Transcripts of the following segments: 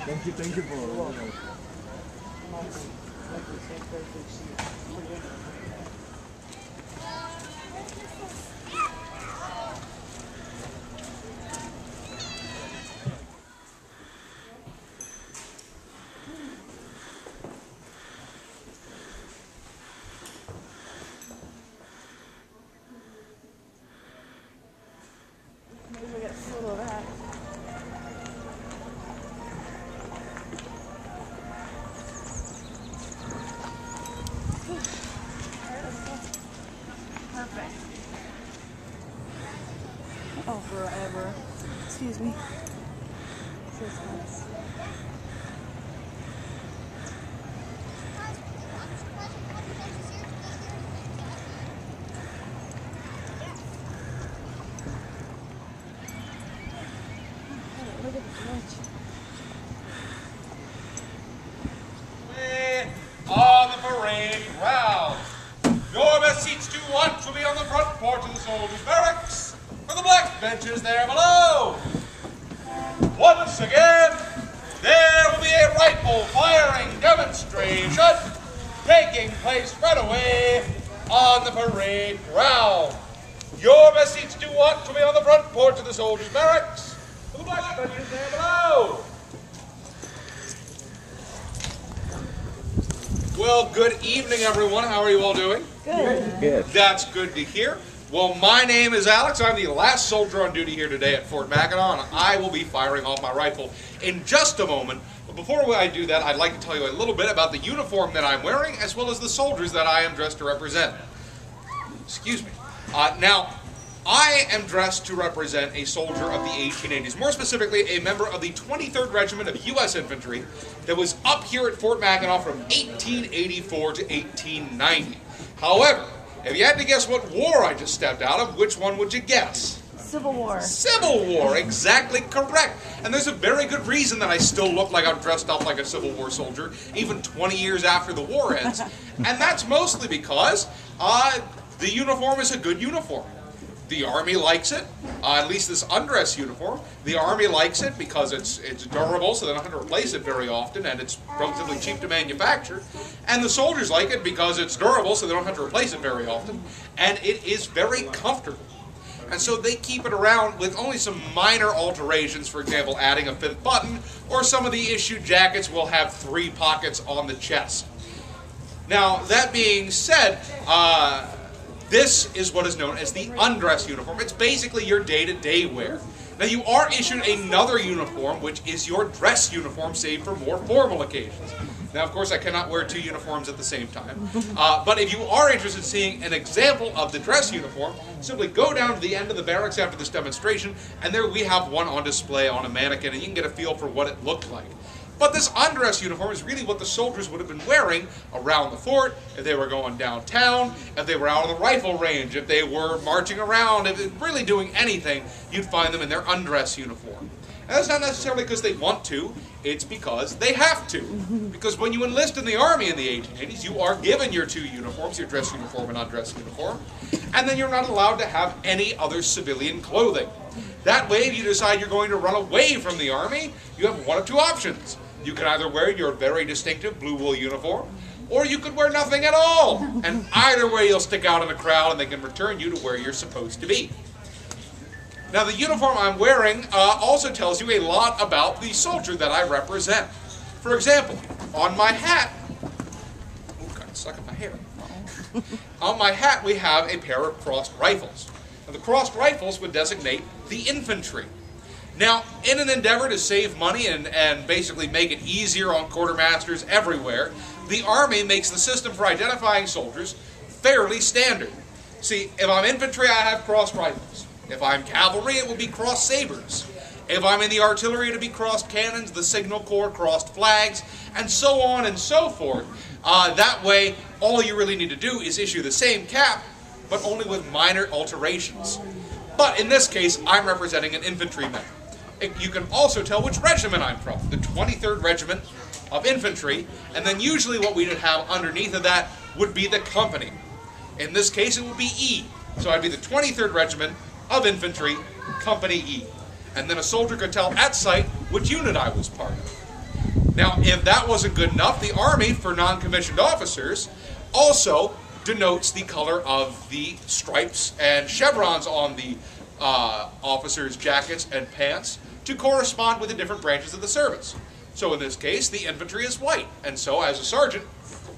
Thank you for. Maybe we get a photo of that. Perfect. Oh, forever. Excuse me. So nice. Look at the bridge. On the parade ground. Your best seats to watch will be on the front porch of the soldiers' barracks, or the black benches there below. Once again, there will be a rifle firing demonstration taking place right away on the parade ground. Your best seats to watch will be on the front porch of the soldiers' barracks, or the black benches there below. Well, good evening, everyone. How are you all doing? Good. Good. That's good to hear. Well, my name is Alex. I'm the last soldier on duty here today at Fort Mackinac, and I will be firing off my rifle in just a moment. But before I do that, I'd like to tell you a little bit about the uniform that I'm wearing, as well as the soldiers that I am dressed to represent. Excuse me. Now, I am dressed to represent a soldier of the 1880s, more specifically a member of the 23rd Regiment of U.S. Infantry that was up here at Fort Mackinac from 1884 to 1890. However, if you had to guess what war I just stepped out of, which one would you guess? Civil War. Civil War, exactly correct. And there's a very good reason that I still look like I'm dressed up like a Civil War soldier, even 20 years after the war ends. And that's mostly because the uniform is a good uniform. The Army likes it, at least this undress uniform. The Army likes it because it's durable, so they don't have to replace it very often, and it's relatively cheap to manufacture. And the soldiers like it because it's durable, so they don't have to replace it very often. And it is very comfortable. And so they keep it around with only some minor alterations, for example, adding a fifth button, or some of the issued jackets will have 3 pockets on the chest. Now, that being said, this is what is known as the undress uniform. It's basically your day-to-day wear. Now, you are issued another uniform, which is your dress uniform, save for more formal occasions. Now, of course, I cannot wear 2 uniforms at the same time. But if you are interested in seeing an example of the dress uniform, simply go down to the end of the barracks after this demonstration, and there we have one on display on a mannequin, and you can get a feel for what it looked like. But this undress uniform is really what the soldiers would have been wearing around the fort, if they were going downtown, if they were out on the rifle range, if they were marching around, if they were really doing anything, you'd find them in their undress uniform. And that's not necessarily because they want to, it's because they have to. Because when you enlist in the Army in the 1880s, you are given your 2 uniforms, your dress uniform and undress uniform, and then you're not allowed to have any other civilian clothing. That way, if you decide you're going to run away from the Army, you have one of 2 options. You can either wear your very distinctive blue wool uniform, or you could wear nothing at all. And either way, you'll stick out in a crowd and they can return you to where you're supposed to be. Now, the uniform I'm wearing also tells you a lot about the soldier that I represent. For example, on my hat, oh, got stuck in my hair. On my hat, we have a pair of crossed rifles. Now, the crossed rifles would designate the infantry. Now, in an endeavor to save money and basically make it easier on quartermasters everywhere, the Army makes the system for identifying soldiers fairly standard. See, if I'm infantry, I have crossed rifles. If I'm cavalry, it will be crossed sabers. If I'm in the artillery, it'll be crossed cannons, the signal corps, crossed flags, and so on and so forth. That way, all you really need to do is issue the same cap, but only with minor alterations. But in this case, I'm representing an infantryman. You can also tell which regiment I'm from, the 23rd Regiment of Infantry, and then usually what we would have underneath of that would be the company. In this case, it would be E. So I'd be the 23rd Regiment of Infantry, Company E. And then a soldier could tell at sight which unit I was part of. Now, if that wasn't good enough, the Army, for non-commissioned officers, also denotes the color of the stripes and chevrons on the officers' jackets and pants to correspond with the different branches of the service. So in this case, the infantry is white, and so as a sergeant,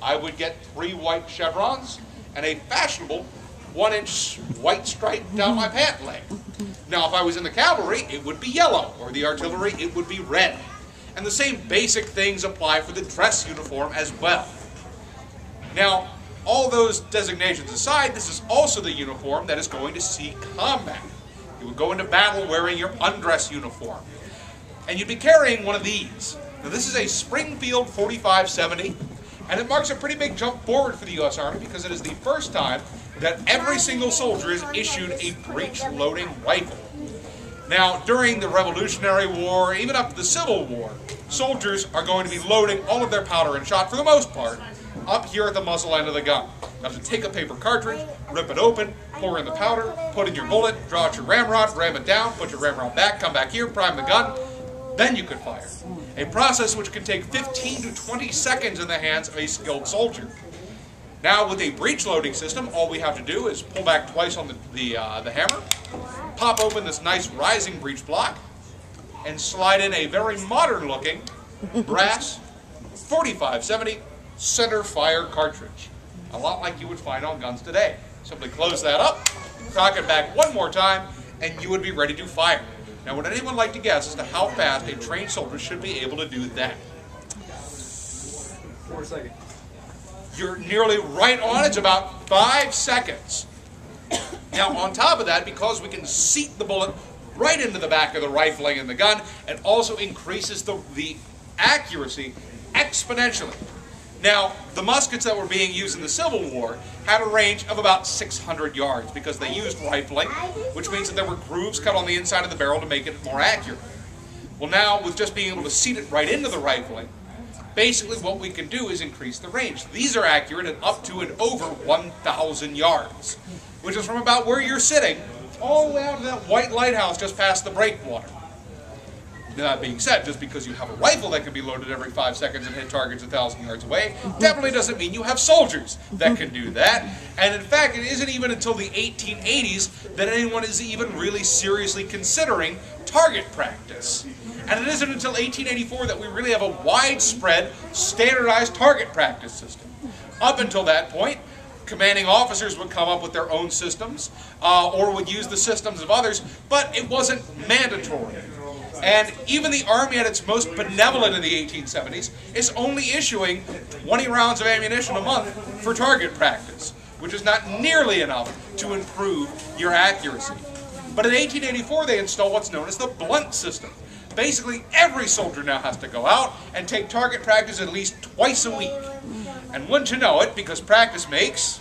I would get 3 white chevrons and a fashionable 1-inch white stripe down my pant leg. Now, if I was in the cavalry, it would be yellow, or the artillery, it would be red. And the same basic things apply for the dress uniform as well. Now, all those designations aside, this is also the uniform that is going to see combat. You would go into battle wearing your undress uniform. And you'd be carrying one of these. Now, this is a Springfield 4570, and it marks a pretty big jump forward for the U.S. Army because it is the first time that every single soldier is issued a breech-loading rifle. Now, during the Revolutionary War, even up to the Civil War, soldiers are going to be loading all of their powder and shot, for the most part, up here at the muzzle end of the gun. You have to take a paper cartridge, rip it open, pour in the powder, put in your bullet, draw out your ramrod, ram it down, put your ramrod back, come back here, prime the gun, then you could fire. A process which can take 15 to 20 seconds in the hands of a skilled soldier. Now, with a breech loading system, all we have to do is pull back twice on the hammer, pop open this nice rising breech block, and slide in a very modern-looking brass 4570 center fire cartridge. A lot like you would find on guns today. Simply close that up, cock it back one more time, and you would be ready to fire. Now, would anyone like to guess as to how fast a trained soldier should be able to do that? 4 seconds. You're nearly right on. It's about 5 seconds. Now, on top of that, because we can seat the bullet right into the back of the rifling in the gun, it also increases the accuracy exponentially. Now, the muskets that were being used in the Civil War had a range of about 600 yards because they used rifling, which means that there were grooves cut on the inside of the barrel to make it more accurate. Well, now, with just being able to seat it right into the rifling, basically what we can do is increase the range. These are accurate at up to and over 1,000 yards, which is from about where you're sitting all the way out to that white lighthouse just past the breakwater. That being said, just because you have a rifle that can be loaded every 5 seconds and hit targets 1,000 yards away, definitely doesn't mean you have soldiers that can do that. And in fact, it isn't even until the 1880s that anyone is even really seriously considering target practice. And it isn't until 1884 that we really have a widespread, standardized target practice system. Up until that point, commanding officers would come up with their own systems, or would use the systems of others, but it wasn't mandatory. And even the Army at its most benevolent in the 1870s is only issuing 20 rounds of ammunition a month for target practice, which is not nearly enough to improve your accuracy. But in 1884 they installed what's known as the blunt system. Basically every soldier now has to go out and take target practice at least twice a week. And wouldn't you know it, because practice makes,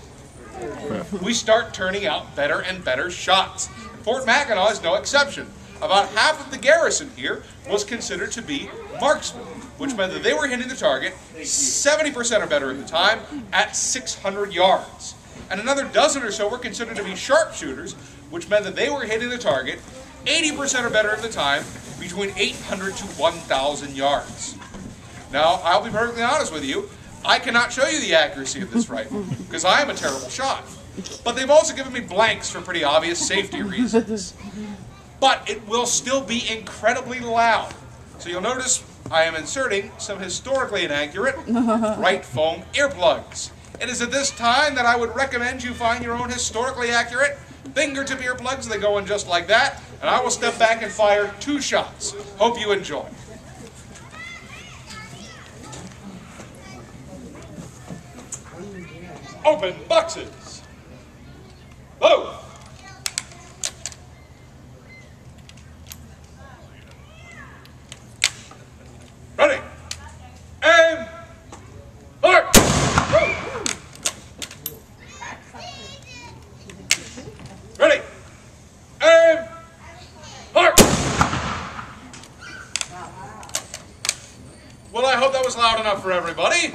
we start turning out better and better shots. Fort Mackinac is no exception. About half of the garrison here was considered to be marksmen, which meant that they were hitting the target 70% or better at the time at 600 yards. And another dozen or so were considered to be sharpshooters, which meant that they were hitting the target 80% or better at the time between 800 to 1,000 yards. Now, I'll be perfectly honest with you, I cannot show you the accuracy of this rifle, because I am a terrible shot. But they've also given me blanks for pretty obvious safety reasons. But it will still be incredibly loud. So you'll notice I am inserting some historically inaccurate bright foam earplugs. It is at this time that I would recommend you find your own historically accurate fingertip earplugs. They go in just like that. And I will step back and fire 2 shots. Hope you enjoy. Open boxes. Load. Ready. Aim. Fire. Go. Ready. Aim. Fire. Well, I hope that was loud enough for everybody.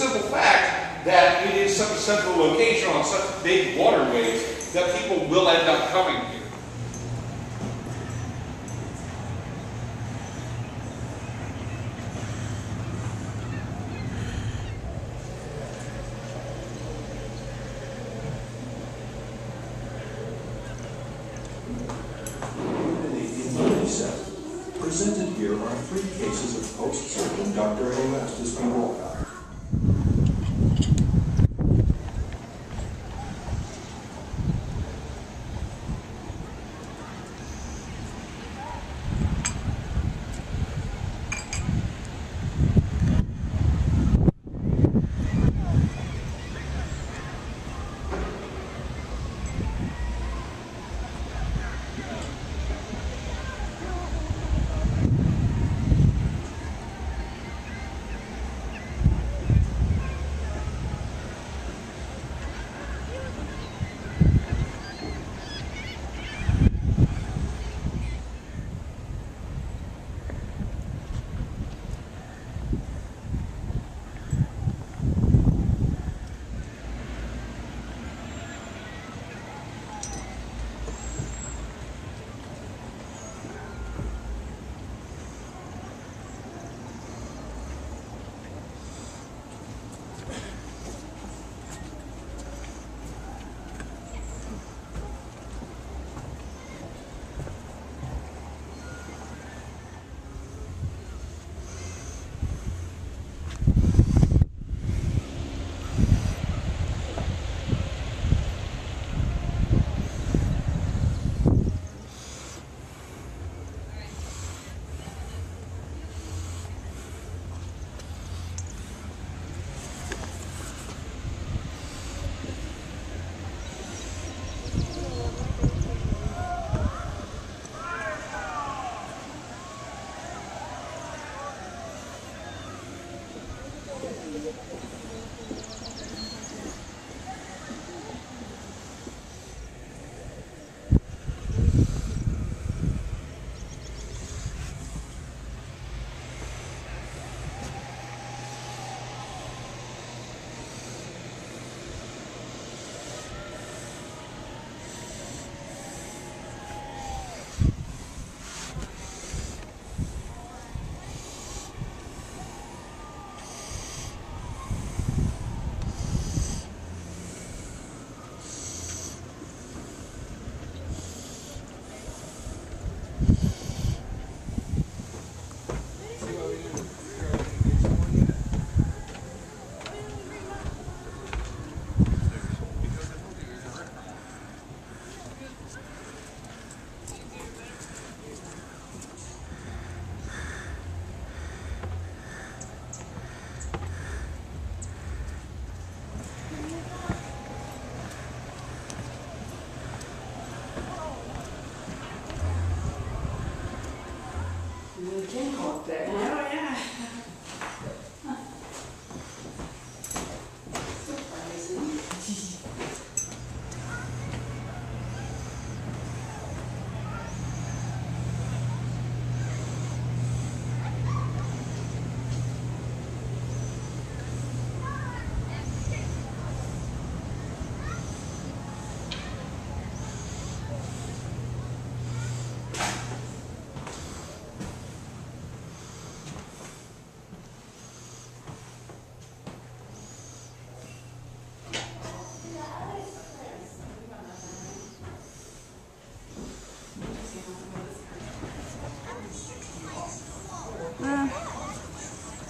simple fact that it is such a central location on such big waterways that people will end up coming here. Presented here are 3 cases of post-surgeon Dr. Elastis B. Walcott.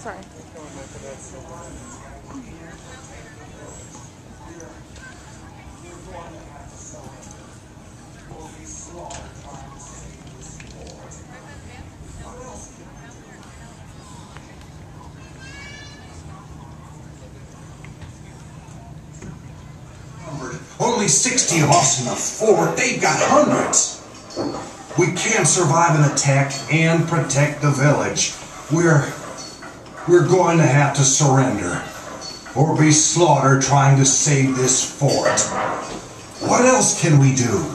Sorry. Only 60 of us in the fort. They've got hundreds. We can't survive an attack and protect the village. We're going to have to surrender or be slaughtered trying to save this fort. What else can we do?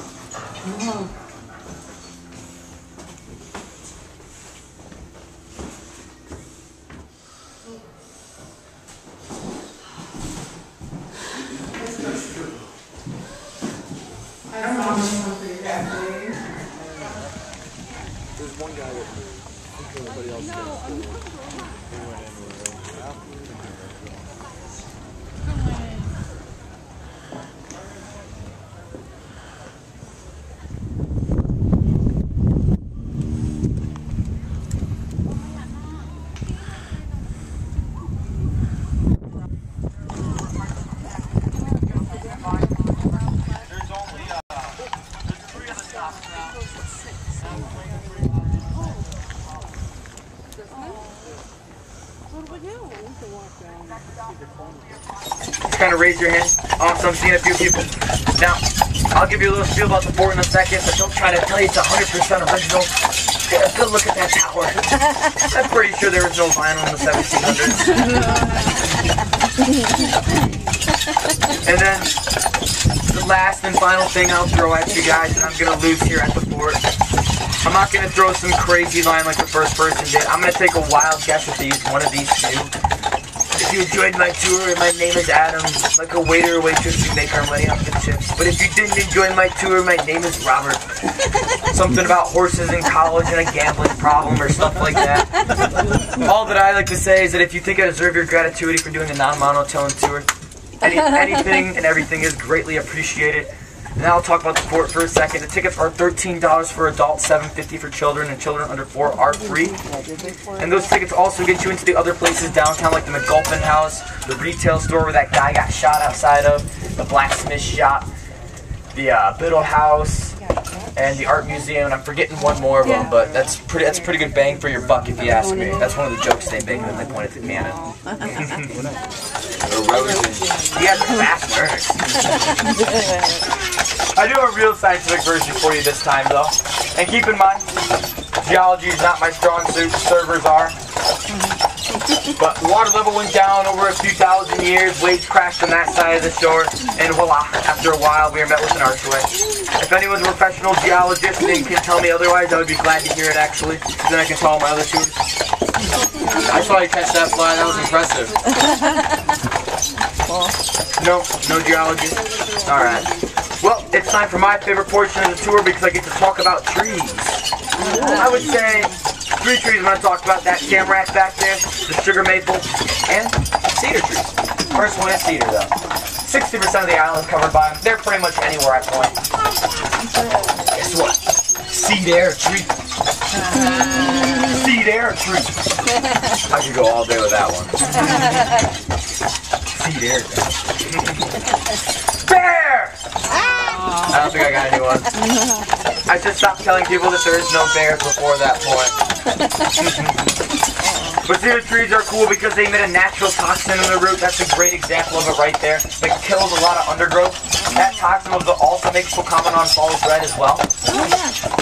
Just kind of raise your hand. Awesome, seeing a few people. Now, I'll give you a little spiel about the fort in a second, but don't try to tell you it's 100% original. Get a good look at that tower. I'm pretty sure there was no vinyl in the 1700s. And then, the last and final thing I'll throw at you guys that I'm going to lose here at the fort. I'm not going to throw some crazy line like the first person did. I'm going to take a wild guess if they use one of these two. If you enjoyed my tour, my name is Adam. Like a waiter or waitress, we make our money off the chips. But if you didn't enjoy my tour, my name is Robert. Something about horses in college and a gambling problem or stuff like that. All that I like to say is that if you think I deserve your gratitude for doing a non-monotone tour, anything and everything is greatly appreciated. Now I'll talk about the fort for a second. The tickets are $13 for adults, $7.50 for children, and children under 4 are free. And those tickets also get you into the other places downtown, like the McGulpin House, the retail store where that guy got shot outside of, the Blacksmith shop, the Biddle House, and the Art Museum. And I'm forgetting one more of them, but that's pretty good bang for your buck if you ask me. That's one of the jokes they make when they point at the cannon. You guys are fast learners. I do have a real scientific version for you this time, though. And keep in mind, geology is not my strong suit, servers are. But the water level went down over a few thousand years, waves crashed on that side of the shore, and voila, after a while we were met with an archway. If anyone's a professional geologist and can tell me otherwise, I would be glad to hear it actually. Then I can tell all my other tours. I saw you catch that fly, that was impressive. No geologist? Alright. Well, it's time for my favorite portion of the tour because I get to talk about trees. I would say 3 trees I'm going to talk about. That tamarack back there, the sugar maple, and cedar trees. First one is cedar though. 60% of the island is covered by them. They're pretty much anywhere I point. Guess what? Cedar tree. Cedar tree. I could go all day with that one. Cedar. Bear! I don't think I got anyone. I should stop telling people that there is no bears before that point. But cedar trees are cool because they emit a natural toxin in the root. That's a great example of it right there. It kills a lot of undergrowth. That toxin also makes Tahquamenon Falls red as well.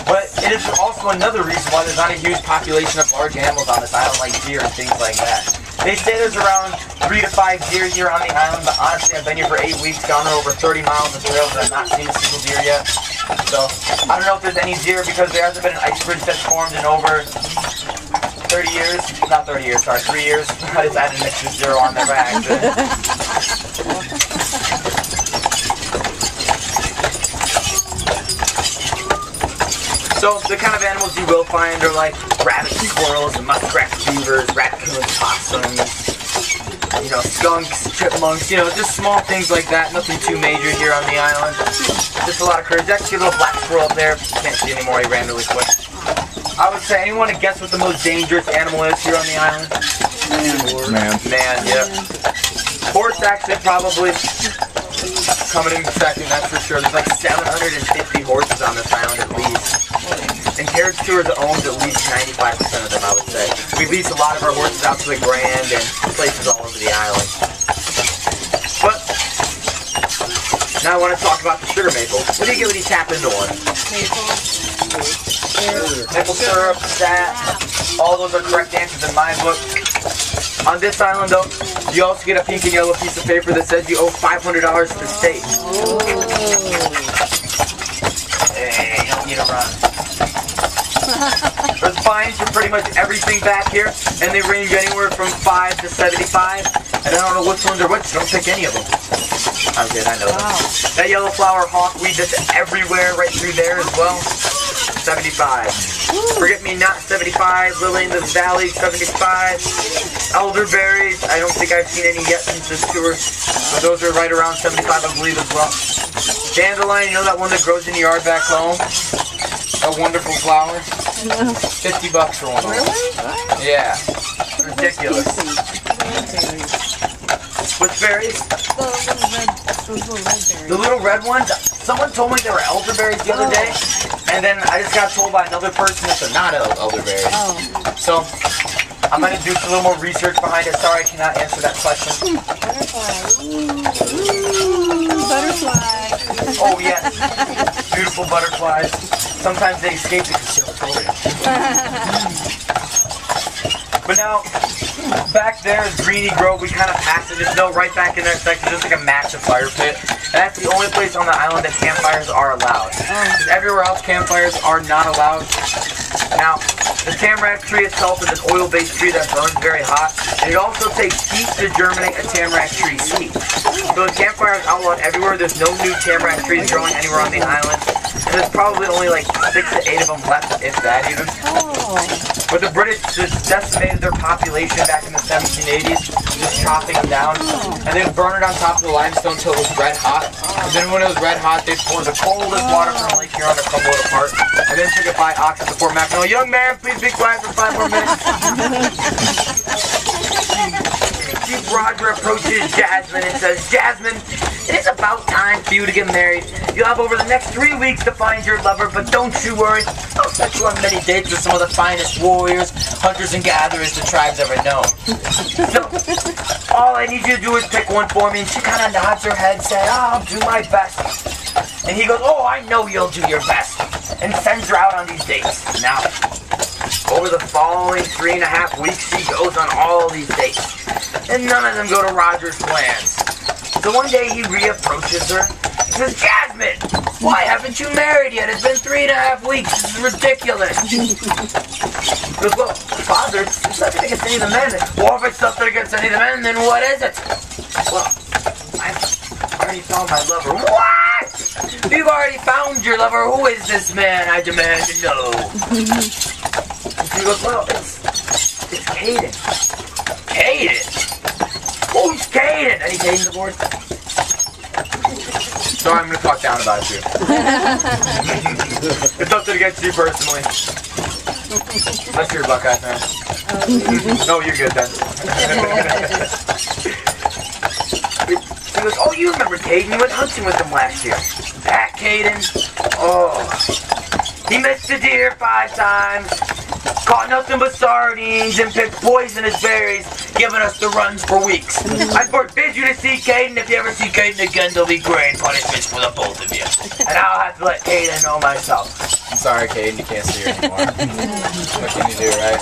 But it is also another reason why there's not a huge population of large animals on this island like deer and things like that. They say there's around 3 to 5 deer here on the island, but honestly I've been here for 8 weeks, gone over 30 miles of trails, and I've not seen a single deer yet. So I don't know if there's any deer because there hasn't been an ice bridge that's formed in over 30 years. Not 30 years, sorry, 3 years. I just added an extra 0 on there by accident. So the kind of animals you will find are like rabbits, squirrels, and muskrat beavers, raccoons, possums, skunks, chipmunks, just small things like that. Nothing too major here on the island. Just a lot of critters. Actually, a little black squirrel up there. Can't see anymore. He ran really quick. I would say, anyone to guess what the most dangerous animal is here on the island? Man, yeah. Horse, actually, probably. Coming in second, that's for sure. There's like 750 horses on this island at least. And Carriage Tours owns at least 95% of them, I would say. We lease a lot of our horses out to the Grand and places all over the island. But now I want to talk about the sugar maple. What do you get when you tap into one? Maple syrup, sap, all those are correct answers in my book. On this island, though, you also get a pink and yellow piece of paper that says you owe $500 to the state. Hey, don't need to run. There's fines for pretty much everything back here, and they range anywhere from 5 to 75. And I don't know which ones are which, don't pick any of them. I'm good, I know that. That yellow flower hawkweed that's everywhere right through there as well. 75. Forget Me Not 75. Lily in the Valley 75. Elderberries, I don't think I've seen any yet since this tour, but those are right around 75 I believe as well. Dandelion, you know that one that grows in the yard back home? A wonderful flower. $50 for one. Really? Yeah. Ridiculous. Which berries? The little red ones? Someone told me they were elderberries the other day, and then I just got told by another person that they're not elderberries. So, I'm gonna do a little more research behind it. Sorry, I cannot answer that question. Butterfly. Oh yes, beautiful butterflies. Sometimes they escape the conservatory. But now, back there is Greeny Grove. We kind of passed it. There's no right back in there section, just like a massive fire pit. And that's the only place on the island that campfires are allowed. Because everywhere else, campfires are not allowed. Now, the tamarack tree itself is an oil-based tree that burns very hot. And it also takes heat to germinate a tamarack tree seed. So the campfire is outlawed everywhere. There's no new tamarack trees growing anywhere on the island. And there's probably only like 6 to 8 of them left, if that even. But the British just decimated their population back in the 1780s, just chopping them down, and then burn it on top of the limestone until it was red hot. And then when it was red hot, they poured the coldest water from Lake Huron to crumble it apart, and then took it by ox to Fort Mackinac. Young man, please be quiet for 5 more minutes. Chief Roger approaches Jasmine and says, Jasmine, it is about time for you to get married. You'll have over the next 3 weeks to find your lover, but don't you worry. I'll set you on many dates with some of the finest warriors, hunters, and gatherers the tribe's ever known. So, all I need you to do is pick one for me, and she kind of nods her head, saying, I'll do my best. And he goes, oh, I know you'll do your best, and sends her out on these dates. Now, over the following 3.5 weeks, she goes on all these dates, and none of them go to Roger's plans. So one day he reapproaches her. He says, Jasmine, why haven't you married yet? It's been 3.5 weeks. This is ridiculous. He goes, well, Father, it's nothing against any of the men. Well, if it's nothing against any of the men, then what is it? Well, I've already found my lover. What? You've already found your lover. Who is this man? I demand to know. And she goes, well, it's Caden. Caden? Who's Caden? Any Caden divorced? Sorry, I'm going to talk down about it too. It's nothing against you personally. Unless you're a Buckeye fan. No, you're good then. She goes, oh, you remember Caden? You went hunting with him last year. That Caden? Oh. He missed a deer 5 times. Caught nothing but sardines and picked poisonous berries, giving us the runs for weeks. I forbid you to see Caden. If you ever see Caden again, there'll be great punishments for the both of you. And I'll have to let Caden know myself. I'm sorry, Caden, you can't see her anymore. What can you do, right?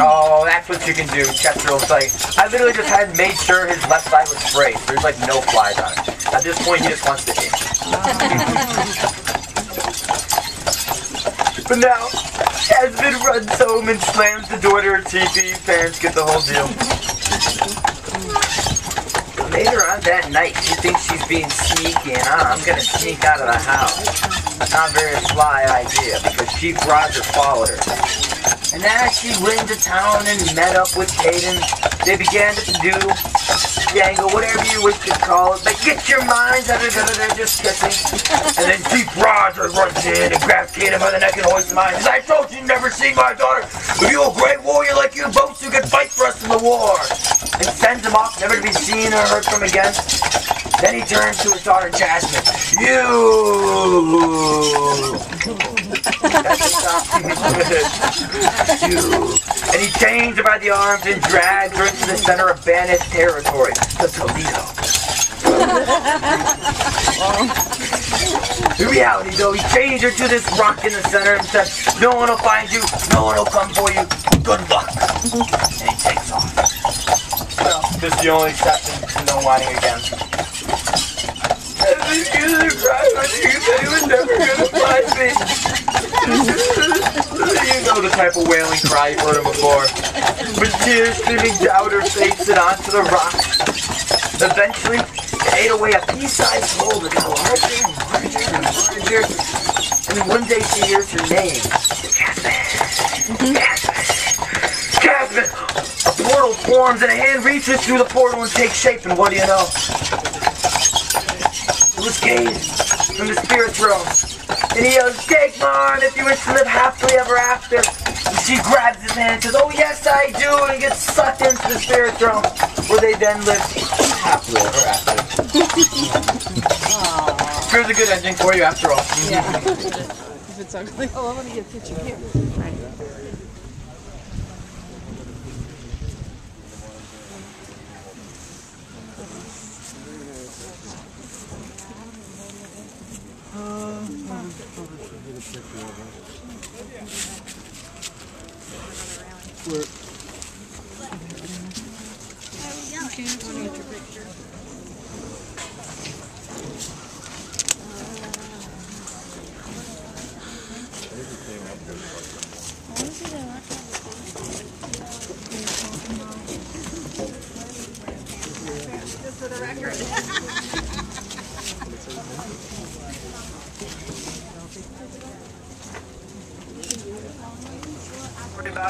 Oh, that's what you can do. Chester's like, I literally just had made sure his left side was sprayed. There's like no flies on it. At this point, he just wants to eat. But now, Jasmine runs home and slams the door to her teepee. Parents get the whole deal. Later on that night, she thinks she's being sneaky and I'm gonna sneak out of the house. Not a very sly idea because Chief Roger followed her. And as she went into town and met up with Caden, they began to do, jangle, whatever you wish to call it, but get your minds out of each other, they're just kissing. And then Chief Roger runs in and grabs Caden by the neck and hoists him on. He says, I told you never see my daughter. If you're a great warrior like you both, you can fight for us in the war. And sends him off, never to be seen or heard from again. Then he turns to his daughter Jasmine. And he chains her by the arms and drags her into the center of banished territory, the Toledo. In reality, though, he chains her to this rock in the center and says, no one will find you, no one will come for you, good luck. And he takes off. Well, this is the only exception to no whining again. And then he cried when he said he was never gonna find me. You know the type of wailing cry you've heard him before. With tears streaming down her face and onto the rock. Eventually, it ate away a pea-sized hole that got larger and larger and larger. And then one day she hears her name. Jasmine! Jasmine! Jasmine! A portal forms and a hand reaches through the portal and takes shape, and what do you know? It was Caden from the spirit realm. And he yells, take mine if you wish to live happily ever after. And she grabs his hand and says, oh yes I do, and he gets sucked into the spirit realm, where they then live happily ever after. Here's a good ending for you after all. Yeah. If it's ugly. Oh, I'm gonna get a picture here. Right. For the record.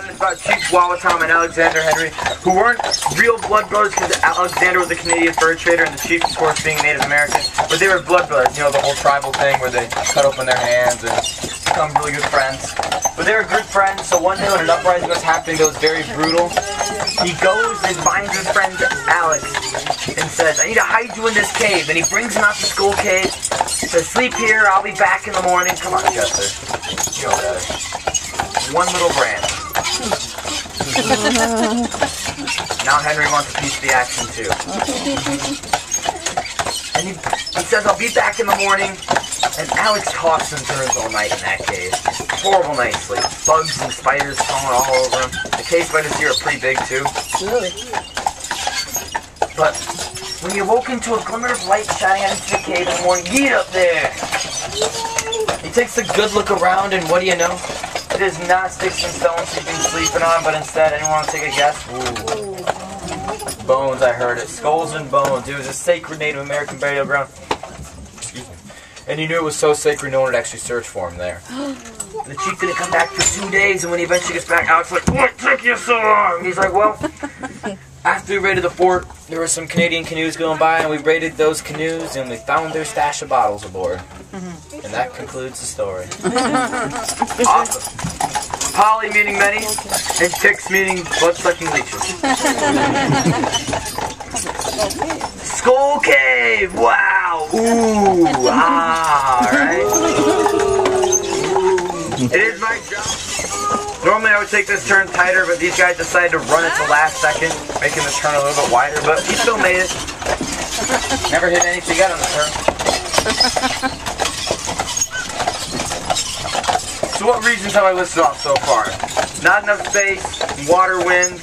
It's about Chief Wawatam and Alexander Henry, who weren't real blood brothers because Alexander was a Canadian fur trader and the chief, of course, being Native American. But they were blood brothers, you know, the whole tribal thing where they cut open their hands and become really good friends. But they were good friends, so one day when an uprising was happening that was very brutal, he goes and finds his friend Alex and says, I need to hide you in this cave. And he brings him out to Skull Cave, says, sleep here, I'll be back in the morning. Come on, Chester. You know better. One little branch. Now Henry wants a piece of the action too. And he says, I'll be back in the morning. And Alex tosses and turns all night in that cave. Horrible night's sleep. Bugs and spiders crawling all over him. The cave spiders here are pretty big too. Really? But when he awoke into a glimmer of light shining out into the cave in the morning, get up there! He takes a good look around and what do you know? It is not sticks and stones he's been sleeping on, but instead, anyone want to take a guess? Ooh. Bones, I heard it. Skulls and bones. It was a sacred Native American burial ground. Excuse me. And he knew it was so sacred no one would actually search for him there. The chief didn't come back for 2 days, and when he eventually gets back, Alex like, what took you so long? He's like, well, after we raided the fort, there were some Canadian canoes going by, and we raided those canoes, and we found their stash of bottles aboard. And that concludes the story. Awesome. Poly meaning many, and ticks meaning blood-sucking leeches. Skull Cave! Wow! Ooh! Ah! Alright. It is my job. Normally I would take this turn tighter, but these guys decided to run it the last second, making the turn a little bit wider, but he still made it. Never hit anything yet on the turn. So what reasons have I listed off so far? Not enough space, water, wind,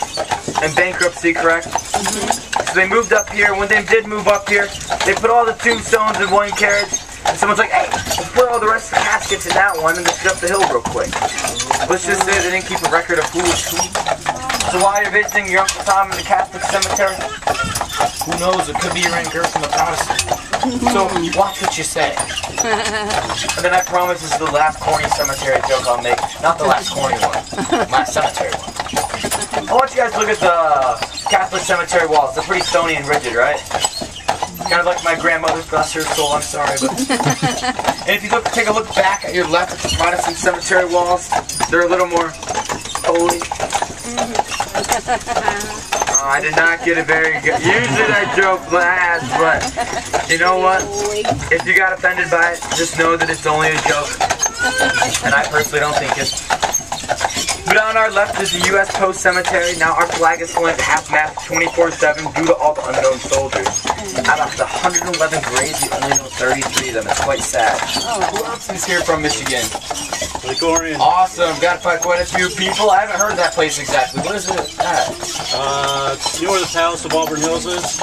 and bankruptcy, correct? So they moved up here. When they did move up here, they put all the tombstones in one carriage. And someone's like, hey, let's put all the rest of the caskets in that one and just get up the hill real quick. Let's just say they didn't keep a record of who was who. So while you're visiting your Uncle Tom in the Catholic cemetery, who knows, it could be your Aunt Gertrude from a Protestant. So watch what you say. And then I promise this is the last corny cemetery joke I'll make. Not the last corny one. Last cemetery one. I want you guys to look at the Catholic cemetery walls. They're pretty stony and rigid, right? Kind of like my grandmother's, bless her soul, I'm sorry, but... And if you take a look back at your left at the Protestant cemetery walls, they're a little more holy. I did not get a very good... Usually I joke last, but you know what? If you got offended by it, just know that it's only a joke. And I personally don't think it. But on our left is the U.S. Post Cemetery. Now our flag is flying half-mast 24/7 due to all the unknown soldiers. Out of the 111 graves, we only know 33 of them. It's quite sad. Who else is here from Michigan? Lake Orion. Awesome. Got to find quite a few people. I haven't heard of that place exactly. Where is it at? You know where the Palace of Auburn Hills is?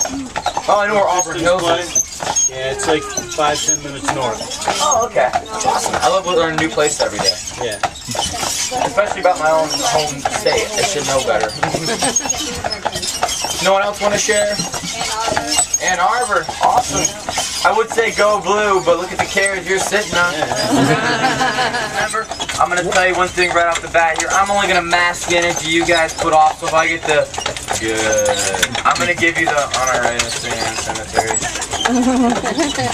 Oh, I know where Auburn Hills is. Yeah, it's like 5-10 minutes north. Oh, okay. Awesome. I love learning a new place every day. Yeah. Especially about my own home state. I should know better. No one else want to share? Ann Arbor. Awesome. I would say go blue, but look at the carriage you're sitting on. Remember, I'm going to tell you one thing right off the bat here. I'm only going to mask the energy you guys put off, so if I get the good, I'm going to give you the honorary cemetery.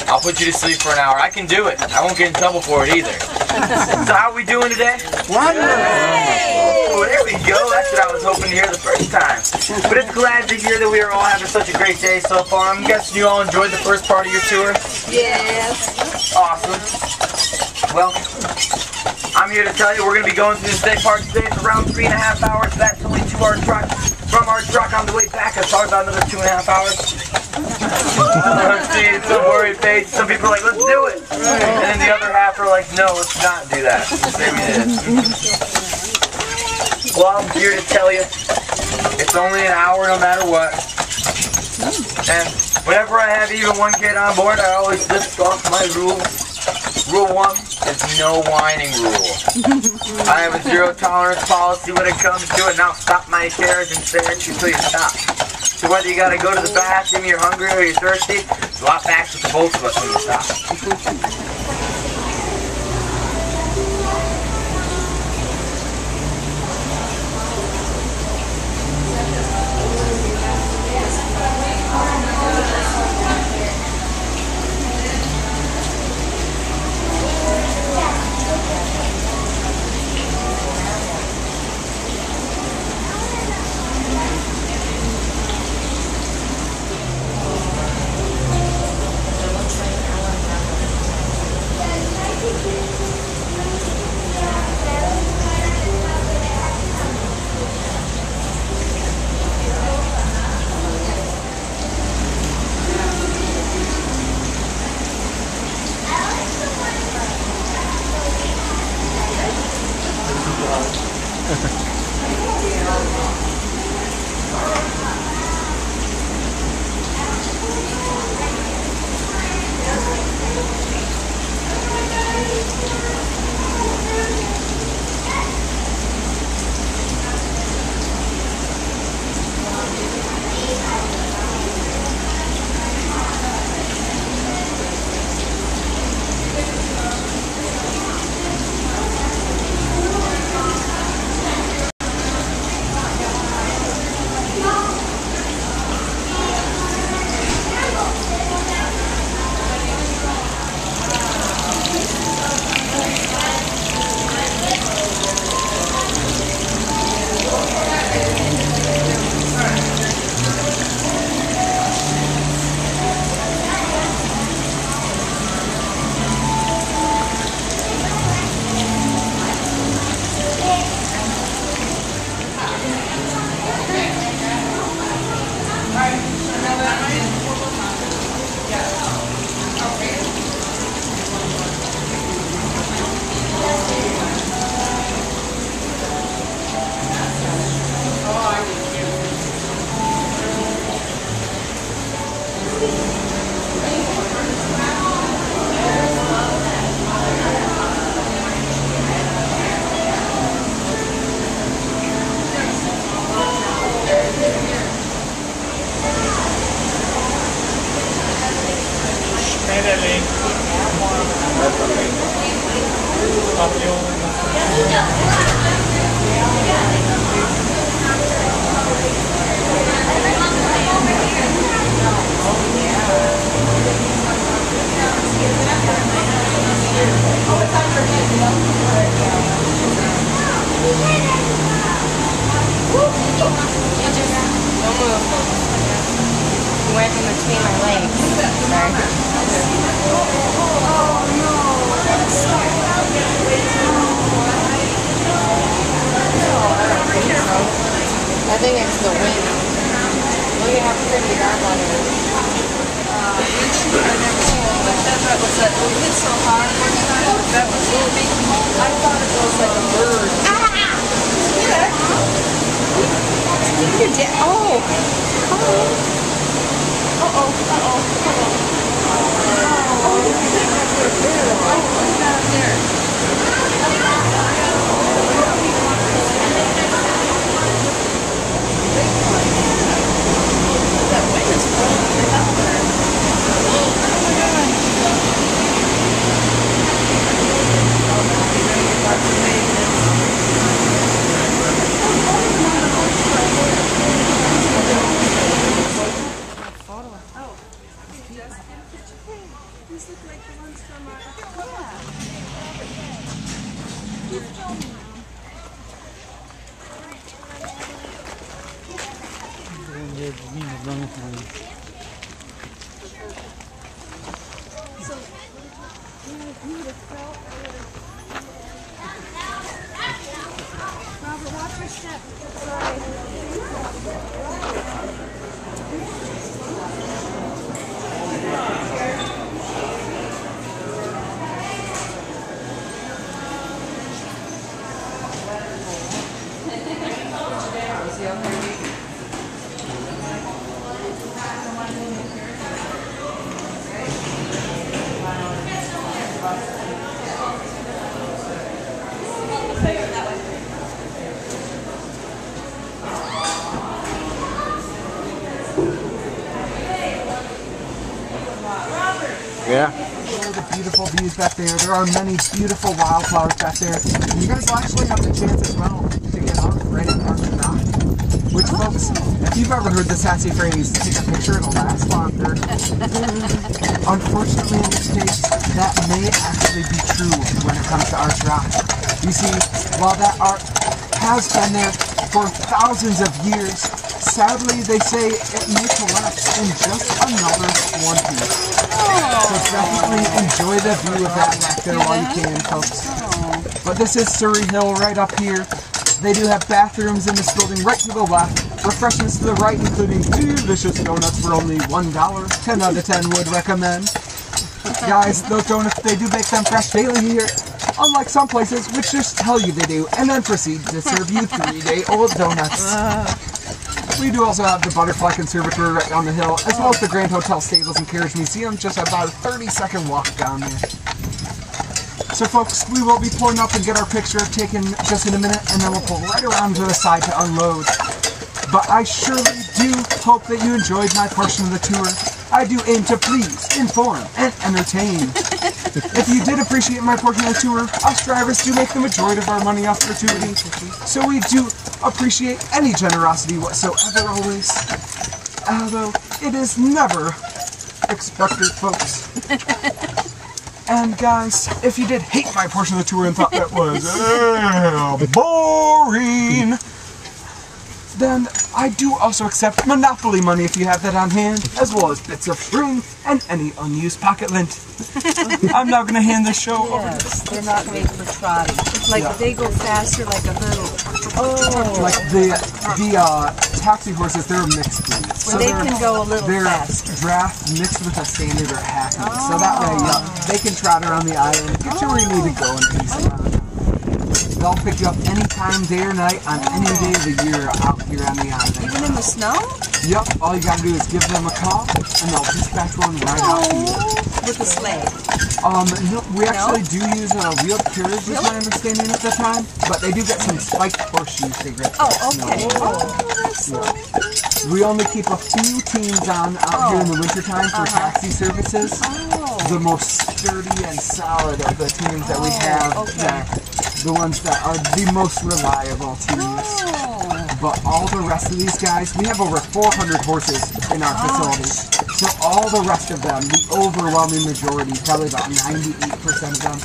I'll put you to sleep for an hour. I can do it. I won't get in trouble for it either. So how are we doing today? Wonderful. There we go. That's what I was hoping to hear the first time. But it's glad to hear that we are all having such a great day so far. I'm guessing you all enjoyed the first part of your tour? Yes. Awesome. Well, I'm here to tell you we're going to be going through the state park today. It's around 3.5 hours. That's only 2 hour truck. From our truck on the way back, it's probably about another 2.5 hours. See, so worried face. Some people are like, let's do it. And then the other half are like, no, let's not do that. Say we did. Well, I'm here to tell you, it's only an hour no matter what. And whenever I have even one kid on board, I always list off my rules. Rule 1 is no whining rule. I have a zero tolerance policy when it comes to it, and I'll stop my carriage and stare at you till you stop. So whether you gotta go to the bathroom, you're hungry, or you're thirsty, swap backs with the both of us when you stop. I think it's the wind. Look at how pretty that one is. That was like, we hit so hard one time. That was so big. I thought it was like a bird. You're dead. Oh. What's that up there? That wind is blowing out there. These look like the ones from Robert, watch your step. Sorry. Yeah. Look at the beautiful views back there. There are many beautiful wildflowers back there. And you guys will actually have the chance as well to get out right in front of the rock. Which, folks, if you've ever heard the sassy phrase, take a picture, it'll last longer. Unfortunately, in this case, that may actually be true when it comes to Arch Rock. You see, while that art has been there for thousands of years, sadly, they say it may collapse in just another 20. So definitely enjoy the view of that back there while you can, folks. But this is Surrey Hill right up here. They do have bathrooms in this building right to the left, refreshments to the right, including delicious donuts for only $1. 10 out of 10 would recommend. Guys, those donuts, they do make them fresh daily here, unlike some places which just tell you they do, and then proceed to serve you 3-day-old donuts. We do also have the Butterfly Conservatory right down the hill, as well as the Grand Hotel Stables and Carriage Museum, just about a 30-second walk down there. So folks, we will be pulling up and get our picture taken just in a minute, and then we'll pull right around to the side to unload. But I surely do hope that you enjoyed my portion of the tour. I do aim to please, inform, and entertain. If you did appreciate my portion of the tour, us drivers do make the majority of our money off gratuity, so we do appreciate any generosity whatsoever always. Although, it is never expected, folks. And guys, if you did hate my portion of the tour and thought that was boring, then I do also accept Monopoly money if you have that on hand, as well as bits of string and any unused pocket lint. I'm now going to hand this show over to Yes, they're not made for trotting. Like they go faster like a little. like the taxi horses. They're mixed breeds, Well, they can go a little they're faster. draft mixed with a standard or hackney, so that way they can trot around the island, get you where you need to go, and peace out. They'll pick you up anytime, day or night, on any day of the year out here on the island. Even in the snow? Yep, all you gotta do is give them a call, and they'll dispatch one right out to you. With a sleigh. No, we actually do use a wheeled carriage, is my understanding at the time, but they do get some spiked horseshoes to grip. Oh, okay. That's We only keep a few teams on out here in the wintertime for taxi services. The most sturdy and solid of the teams that we have, the ones that are the most reliable teams. But all the rest of these guys, we have over 400 horses in our facility. So all the rest of them, the overwhelming majority, probably about 98% of them,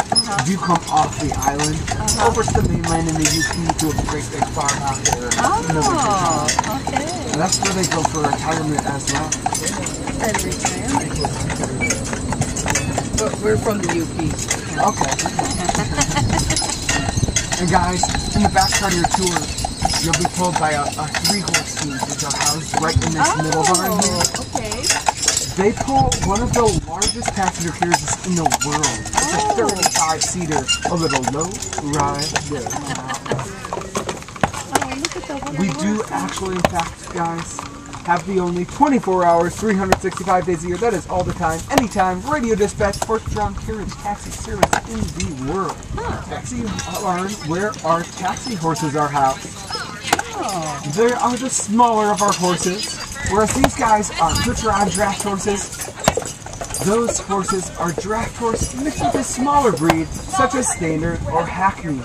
do come off the island, over to the mainland in the UP to a great big farm out there in the wintertime. And that's where they go for retirement as well. And retirement. But we're from the UP. Okay. And guys, in the back part of your tour, you'll be pulled by a 3-horse team, which are housed right in this middle barn here. Okay. They pull one of the largest passenger carriages in the world. It's a 35-seater, a little low-ride there. We do actually, in fact, guys, have the only 24 hours, 365 days a year, that is all the time, anytime, radio dispatch for strong carriage taxi service in the world. Taxi barn where our taxi horses are housed. They are the smaller of our horses, whereas these guys are Pucheron draft horses. Those horses are draft horse mixed with a smaller breed, such as standard or hackney.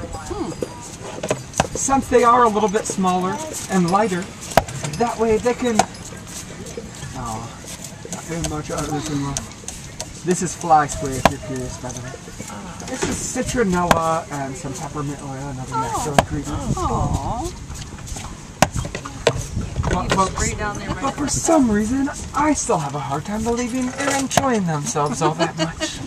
Since they are a little bit smaller and lighter, that way they can... Oh, not very much out of this anymore. This is fly spray if you're curious, by the way. This is citronella and some peppermint oil and other natural ingredients. But for some reason, I still have a hard time believing they're enjoying themselves all that much.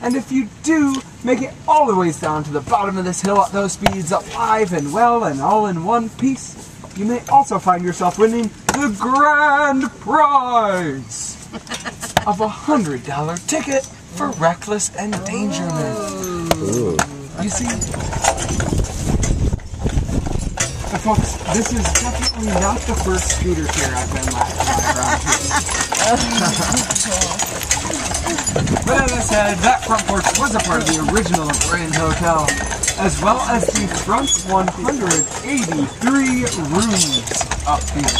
And if you do make it all the way down to the bottom of this hill at those speeds, alive and well and all in one piece, you may also find yourself winning the grand prize of a $100 ticket for reckless endangerment. You see, folks, this is definitely not the first scooter tour I've been live around here. But as I said, that front porch was a part of the original Grand Hotel, as well as the front 183 rooms up here.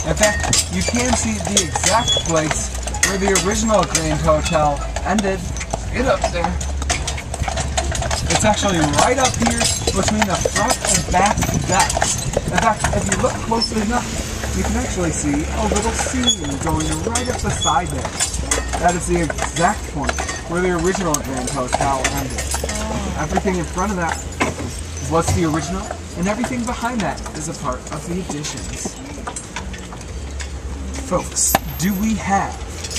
In fact, you can see the exact place where the original Grand Hotel ended. Get up there. It's actually right up here between the front and back decks. In fact, if you look closely enough, you can actually see a little seam going right up the side there. That is the exact point where the original Grand Hotel ended. Everything in front of that was the original, and everything behind that is a part of the additions. Folks, do we have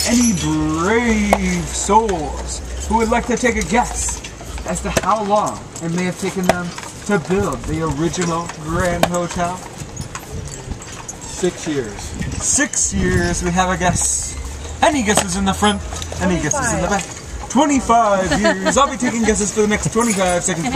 any brave souls who would like to take a guess as to how long it may have taken them to build the original Grand Hotel? 6 years. 6 years, we have a guess. Any guesses in the front? Any guesses in the back? 25 years. I'll be taking guesses for the next 25 seconds.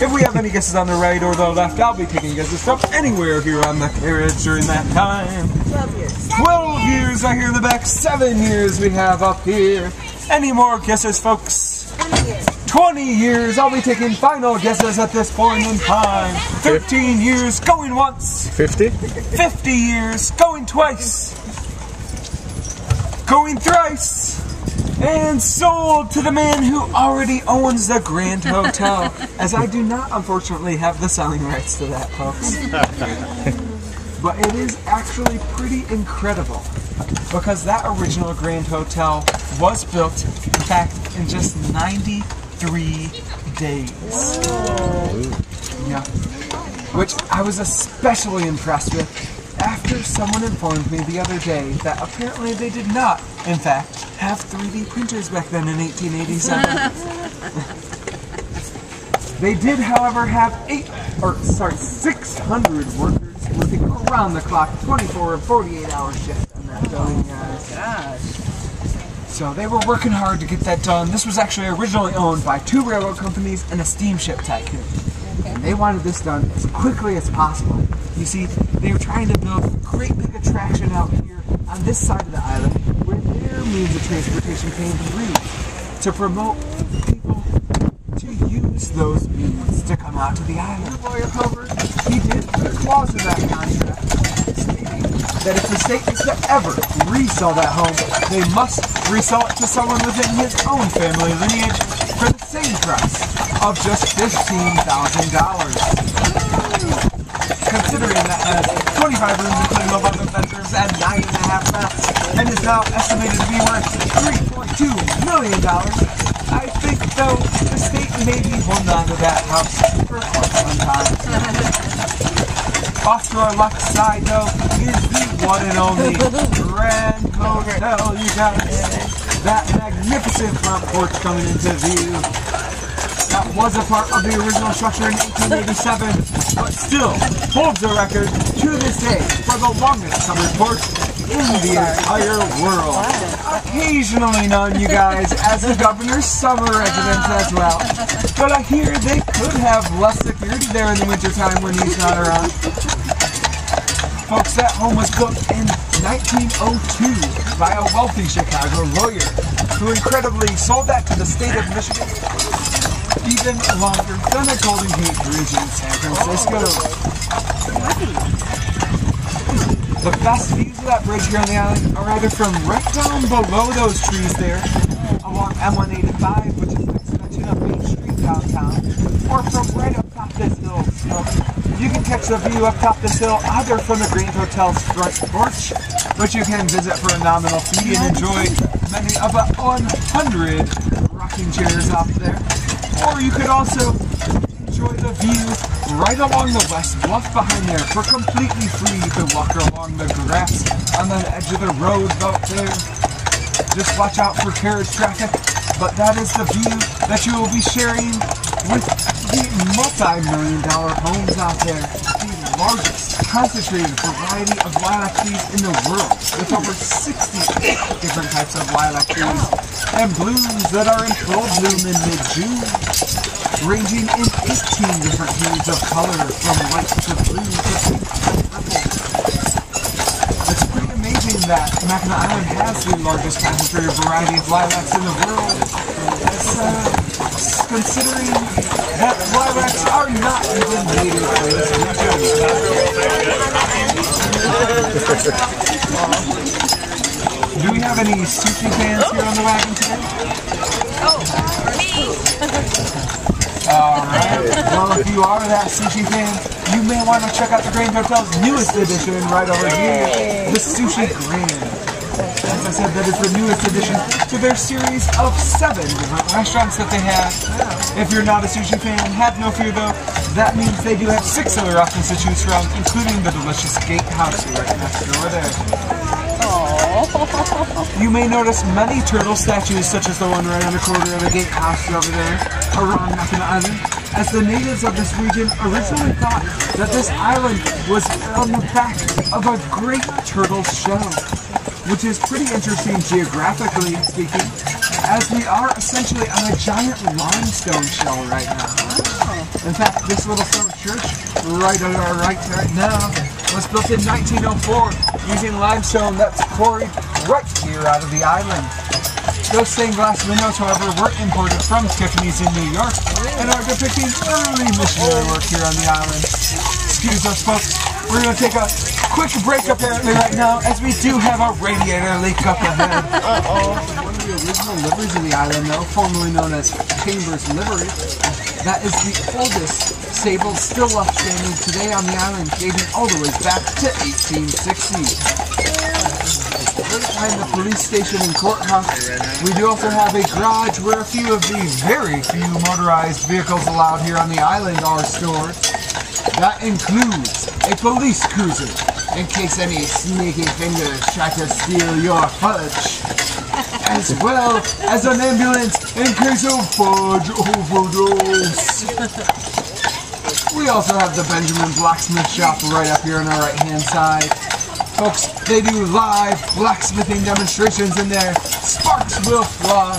If we have any guesses on the right or the left, I'll be taking guesses from anywhere here on the carriage during that time. 12 years. 12 years I hear in the back. 7 years we have up here. Any more guesses, folks? 20 years. 20 years. I'll be taking final guesses at this point in time. 13 years going once. 50? 50 years going twice. Going thrice. And sold to the man who already owns the Grand Hotel. As I do not, unfortunately, have the selling rights to that, folks. But it is actually pretty incredible. Because that original Grand Hotel was built, in fact, in just 93 days. Yeah. Which I was especially impressed with after someone informed me the other day that apparently they did not, in fact, have 3D printers back then in 1887. They did, however, have 600 workers working around the clock, 24 and 48 hour shift on that building, guys. Gosh. So they were working hard to get that done. This was actually originally owned by 2 railroad companies and a steamship tycoon. And they wanted this done as quickly as possible. You see, they were trying to build a great big attraction out here on this side of the island where their means of transportation came through to promote people to use those means to come out to the island. Lawyer Cover, he did put a clause in that contract stating that if the state is to ever resell that home, they must resell it to someone within his own family lineage for the same price of just $15,000. Considering that has 25 rooms including 11 bedrooms and 9.5 baths, and is now estimated to be worth $3.2 million, I think, though, the state may be holding on to that house for quite some time. Off to our left side, though, is the one and only Grand Hotel, you guys. That magnificent front porch coming into view. That was a part of the original structure in 1887, but still holds the record to this day for the longest covered porch in the entire world. Occasionally known, you guys, as the governor's summer residence as well. But I hear they could have less security there in the wintertime when he's not around. Folks, that home was built in 1902 by a wealthy Chicago lawyer who incredibly sold that to the state of Michigan even longer than a Golden Gate Bridge in San Francisco. The best views of that bridge here on the island are either from right down below those trees there, along M185, which is an extension of Main Street downtown, or from right up top this hill. So you can catch the view up top this hill either from the Grand Hotel's front porch, which you can visit for a nominal fee and enjoy many of the 100 rocking chairs out there. Or you could also enjoy the view right along the west bluff behind there for completely free to walk along the grass on the edge of the road out there. Just watch out for carriage traffic, but that is the view that you will be sharing with the multi-million-dollar homes out there. The largest concentrated variety of lilac trees in the world, with over 60 different types of lilac trees and blooms that are in full bloom in mid-June, ranging in 18 different hues of color, from white to blue to pink to purple. It's pretty amazing that Mackinac Island has the largest concentrated variety of lilacs in the world. Considering that lilacs are not even native to this region. do we have any sushi fans here on the wagon today? Oh, me! Alright, well if you are that sushi fan, you may want to check out the Grand Hotel's newest edition right over here, the Sushi Grand. As I said, that is the newest addition to their series of 7 different restaurants that they have. If you're not a sushi fan, have no fear though, that means they do have 6 other options to choose from, including the delicious Gatehouse right next door there. You may notice many turtle statues, such as the one right on the corner of the Gatehouse over there, around Mackinac Island, as the natives of this region originally thought that this island was on the back of a great turtle shell, which is pretty interesting geographically speaking, as we are essentially on a giant limestone shell right now. In fact, this little stone church right on our right now was built in 1904 using limestone that's quarried right here out of the island. Those stained glass windows, however, were imported from Tiffany's in New York and are depicting early missionary work here on the island. Excuse us, folks. We're going to take a quick break apparently right now, as we do have a radiator leak up ahead. One of the original liveries of the island, though, formerly known as Chambers Livery, that is the oldest stable still left standing today on the island, dating all the way back to 1860. Right behind the police station and courthouse, we do also have a garage where a few of the very few motorized vehicles allowed here on the island are stored. That includes a police cruiser, in case any sneaky fingers try to steal your fudge, as well as an ambulance in case of fudge overdose. We also have the Benjamin Blacksmith shop right up here on our right-hand side. Folks, they do live blacksmithing demonstrations in there. Sparks will fly.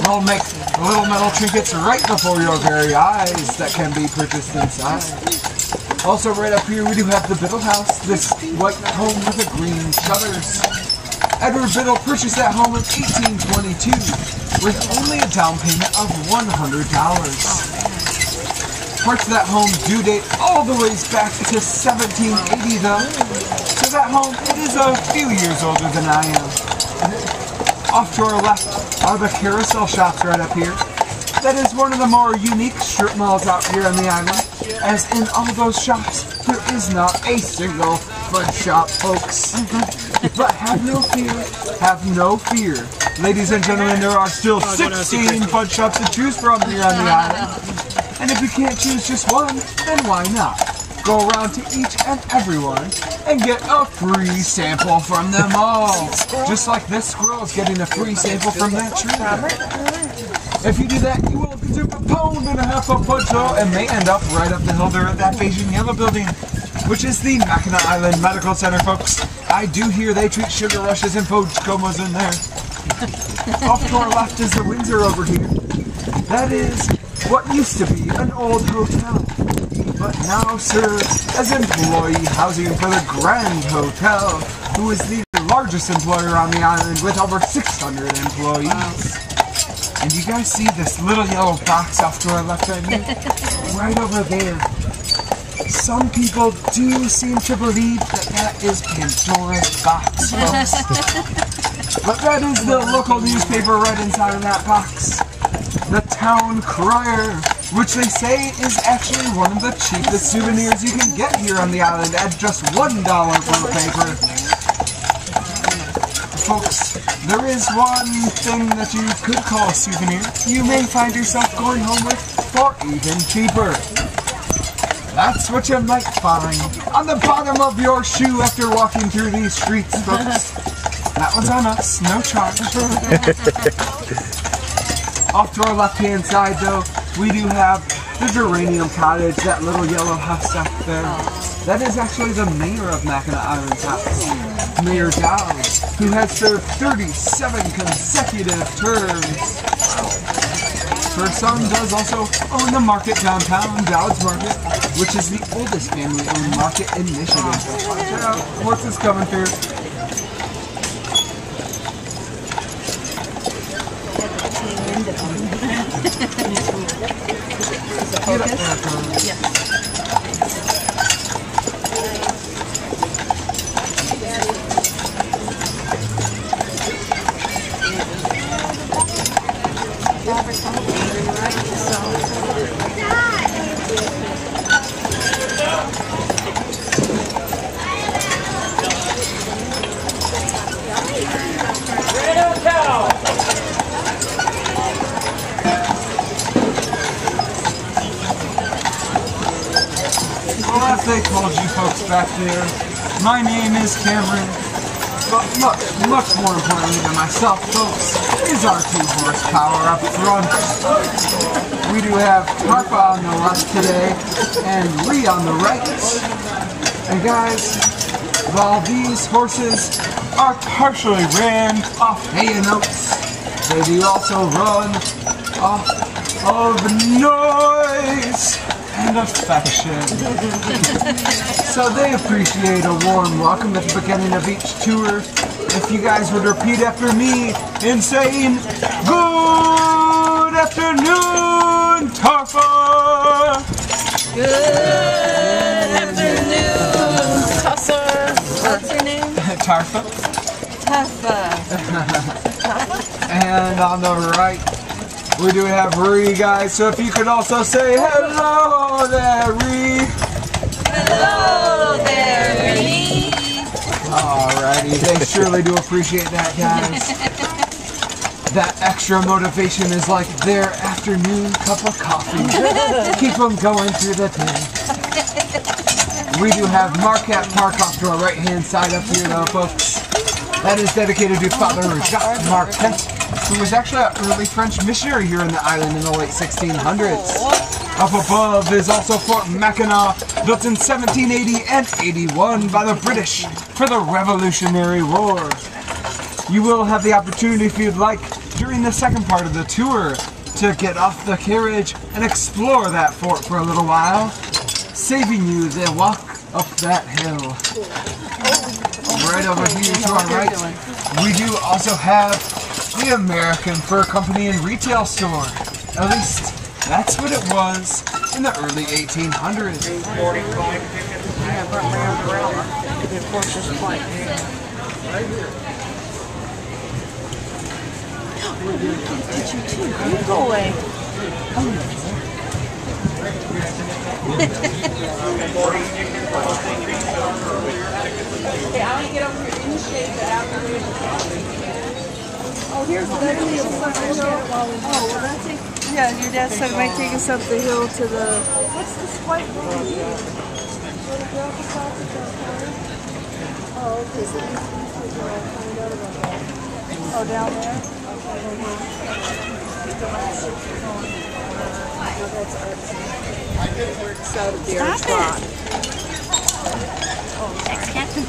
They'll make little metal trinkets right before your very eyes that can be purchased inside. Also right up here we do have the Biddle House, this white home with the green shutters. Edward Biddle purchased that home in 1822 with only a down payment of $100. Parts of that home do date all the ways back to 1780 though, so that home, it is a few years older than I am. Off to our left are the carousel shops right up here. That is one of the more unique strip malls out here on the island, as in all those shops, there is not a single fudge shop, folks. But have no fear. Ladies and gentlemen, there are still 16 fudge shops to choose from here on the island. And if you can't choose just one, then why not? Go around to each and every one and get a free sample from them all. Just like this squirrel is getting a free sample from that tree. If you do that, you will consume a pound and a half of fudge dough and may end up right up the hill there at that Beijing yellow building, which is the Mackinac Island Medical Center, folks. I do hear they treat sugar rushes and fudge comas in there. Off to our left is the Windsor over here. That is what used to be an old hotel, but now serves as employee housing for the Grand Hotel, who is the largest employer on the island with over 600 employees. Wow. And you guys see this little yellow box off to our left right here? Right over there. Some people do seem to believe that that is Pandora's box, folks. But that is the local newspaper right inside of that box. The Town Crier, which they say is actually one of the cheapest souvenirs you can get here on the island at just $1 for a paper. Folks, there is one thing that you could call a souvenir you may find yourself going home with for even cheaper. That's what you might find on the bottom of your shoe after walking through these streets, folks. That one's on us, no charge. Off to our left-hand side, though, we do have the Geranium Cottage, that little yellow house up there. That is actually the mayor of Mackinac Island's house, Mayor Dowd, who has served 37 consecutive terms. Her son does also own the market downtown, Dowd's Market, which is the oldest family-owned market in Michigan. Watch out, what's this coming through? Yeah. fabric country, right? So. Well, as they told you folks back there, my name is Cameron, but much more importantly than myself, folks, is our 2 horsepower up front. We do have Tarpa on the left today, and Lee on the right. And guys, while these horses are partially ran off hay and oats, they do also run off of noise and affection. So they appreciate a warm welcome at the beginning of each tour. If you guys would repeat after me in saying, "Good afternoon, Tarpa!" Good afternoon, Tusser. What's your name? Tarpa. Tuffa. And on the right, we do have Ree, guys. So if you could also say hello there, Ree. Hello there, Ree. Alrighty, they surely do appreciate that, guys. That extra motivation is like their afternoon cup of coffee. Keep them going through the day. We do have Marquette Park off to our right-hand side up here, though, folks. That is dedicated to Father Jacques Marquette, who was actually an early French missionary here in the island in the late 1600s. Up above is also Fort Mackinac, built in 1780 and 81 by the British for the Revolutionary War. You will have the opportunity, if you'd like, during the second part of the tour, to get off the carriage and explore that fort for a little while, saving you the walk up that hill. Right over here to our right, we do also have the American Fur Company and Retail Store. At least, that's what it was in the early 1800s. Yeah, I brought my umbrella. The Whitefish Point. Did you too? You go away. Hey, I want to get over here in shape after. Oh, here's the hill. Oh, well, that's it. Yeah, your dad said it might take us up the hill to the. What's this white road here? Oh, okay. So these are all find out about that. Oh, down there? That's out of the spot. Oh, thanks, Captain.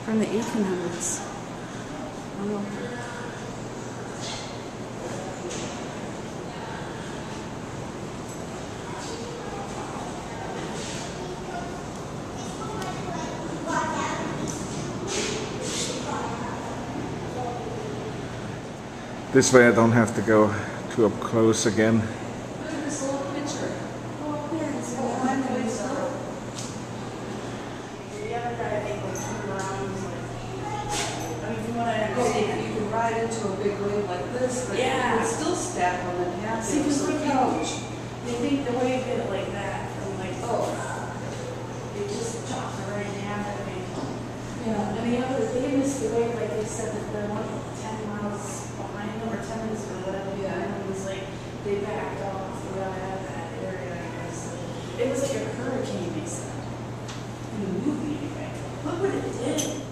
from the 1800s. I don't know. This way I don't have to go too up close again. Look at this little picture. Oh, there it is. The other guy, I think, was turned around and was like, I mean, from what I understand, you can ride into a big wave like this, but you can still stack on the path. See, because look how they think the wave did it like that, from like, it just chopped it right down. I mean, yeah. And the other, they missed the wave, like they said that they're like 10 miles behind them or 10 minutes or whatever. Yeah. And it was like they backed off right out of that area. I guess it was like a hurricane. They said in the movie anyway. Look what it did.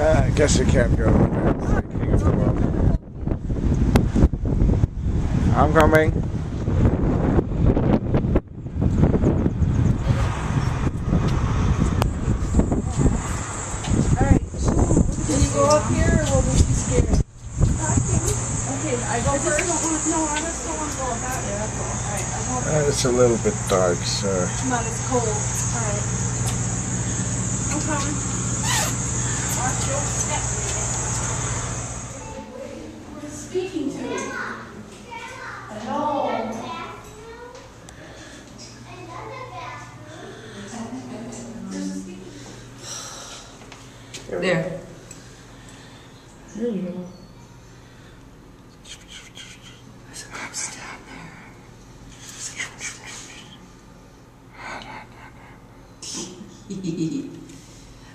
I guess you can't go there. King of the world. I'm coming. Alright, can you go up here or will we be scared? Okay, I go first. No, I just don't want to go up that way, that's all. Alright, I go up. It's a little bit dark, so. Come on, it's cold. Alright. I'm coming. Watch your step. We're speaking to you. Hello. There. There you go. There's a ghost down there. There's a ghost down there.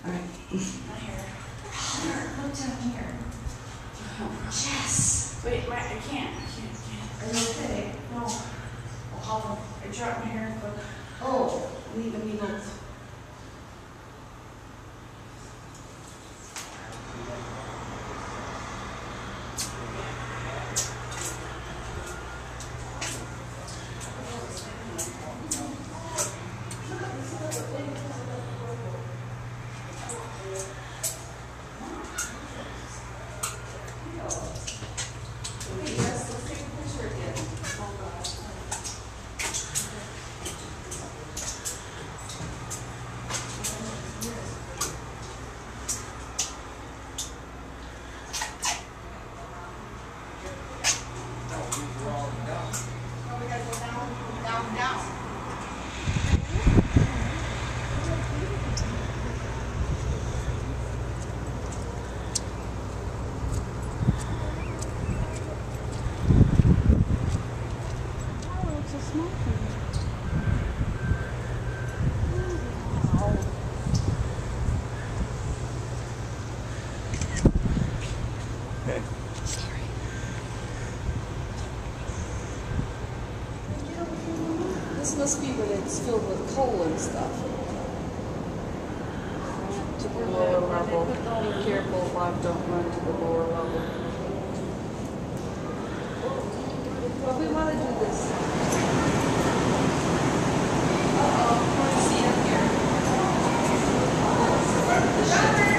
Alright. Not here. Here, look down here. Oh, yes. Wait, I can't. Are you okay? No. Oh, I dropped my hair, but oh, leave me both. This must be when it's filled with coal and stuff. To the lower level. Be careful, Bob, don't run to the lower level. But we want to do this. Uh-oh, what do you see up here? The shipper.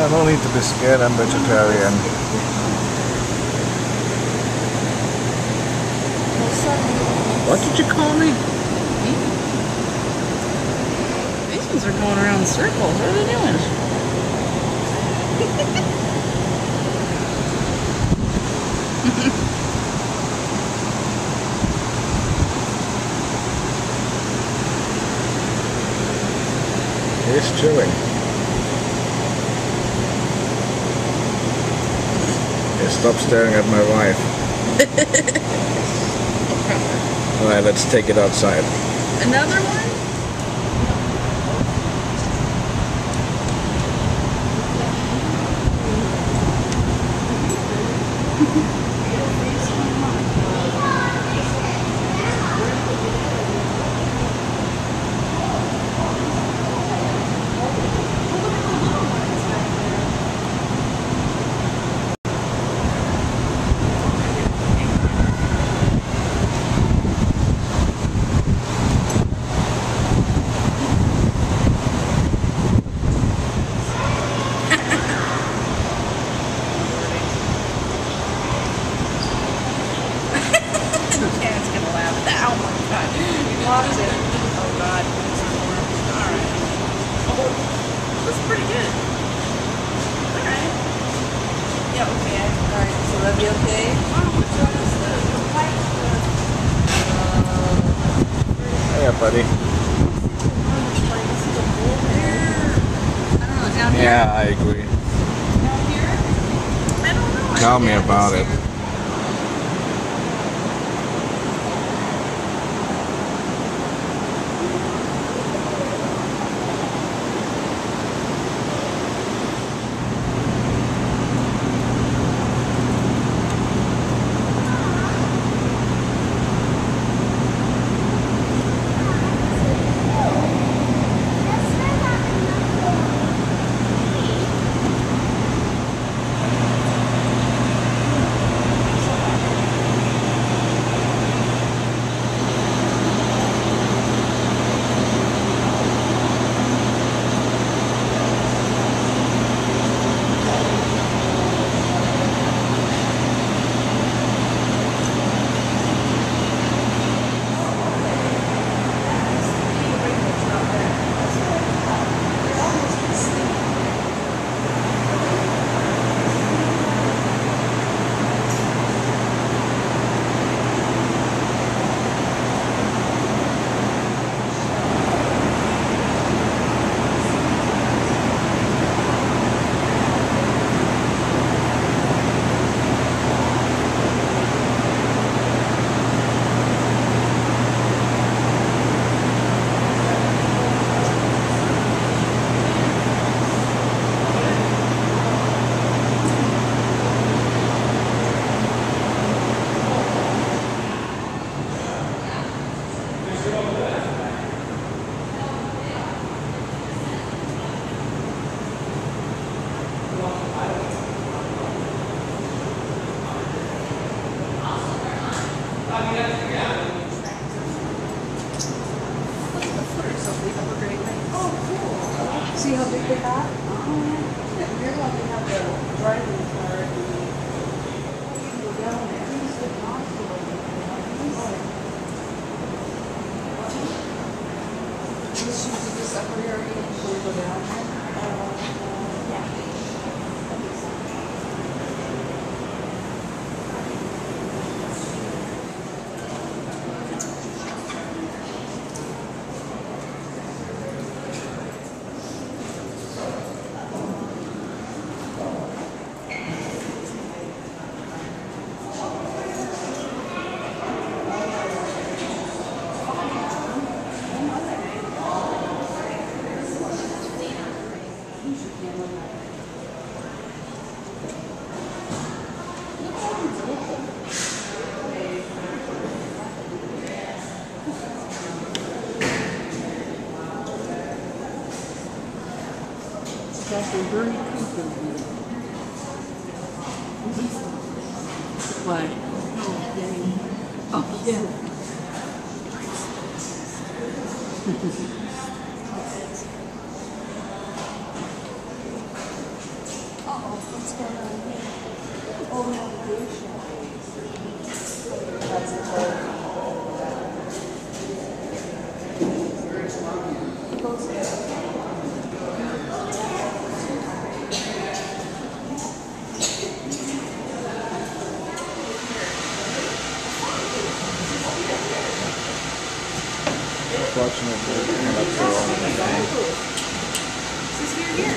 No need to be scared, I'm vegetarian. What did you call me? These ones are going around in circles. What are they doing? He's chewing. Stop staring at my wife. Alright, let's take it outside. Another one? You okay? Yeah, buddy. I don't know, down here? Yeah, I agree. Down here? I don't know. Tell me about it. See how big they got? Here's how they have the driving car. You can go down there. This should be this upper area before you go down there. Yeah. Why? Oh, yeah. Uh-oh, what's going on here? Oh, navigation. That's the whole. It goes there. Fortunately, that's the wrong thing. This is here.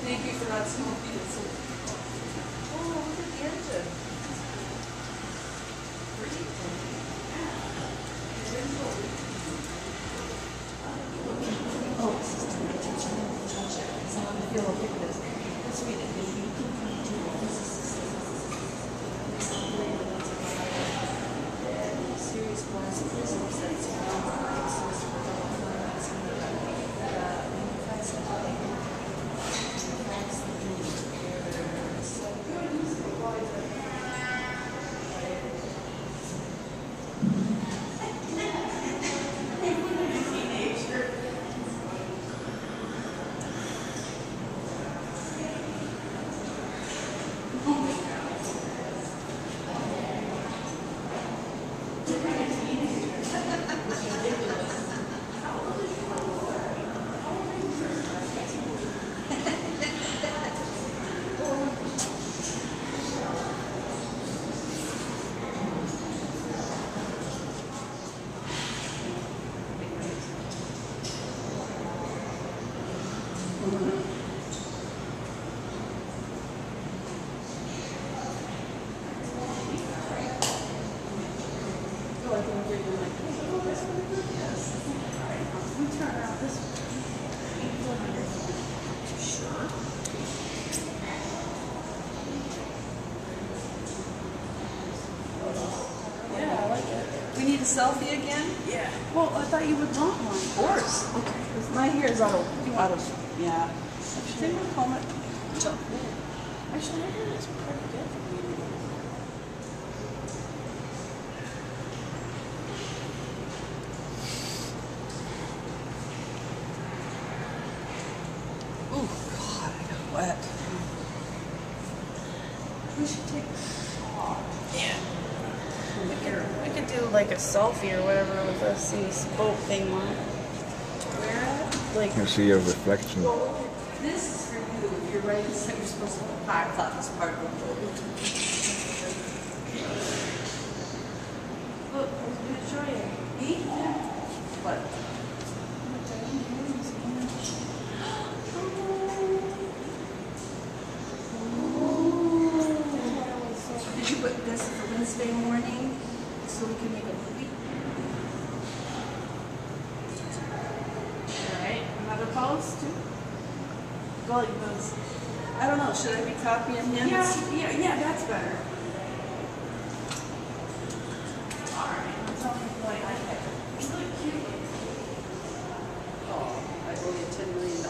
Thank you for not smoking it. Oh, look at the engine. Oh, this is too much. So I'm going to feel a bit of this. Let's read it, baby. Serious blast prisms that surround the lights. Selfie again? Yeah. Well, I thought you would want one. Of course. Okay. Because my hair is out of Yeah. Actually, I comb it. Actually, I heard it's pretty good for me. Oh God, I got wet. We should take a shot. Yeah. We could do like a selfie or whatever with this boat thing on. Where? Like You see your reflection. This is for you. You're right. So you're supposed to put 5 o'clock as part of the boat. look, I was gonna show you. Me? What? Did you put this for Wednesday morning so we can make a movie? Alright, another post? Go like this. I don't know. Should I be copying him? Yeah, that's better. Alright, that's all my iPad. You look cute. Oh, I owe you $10 million.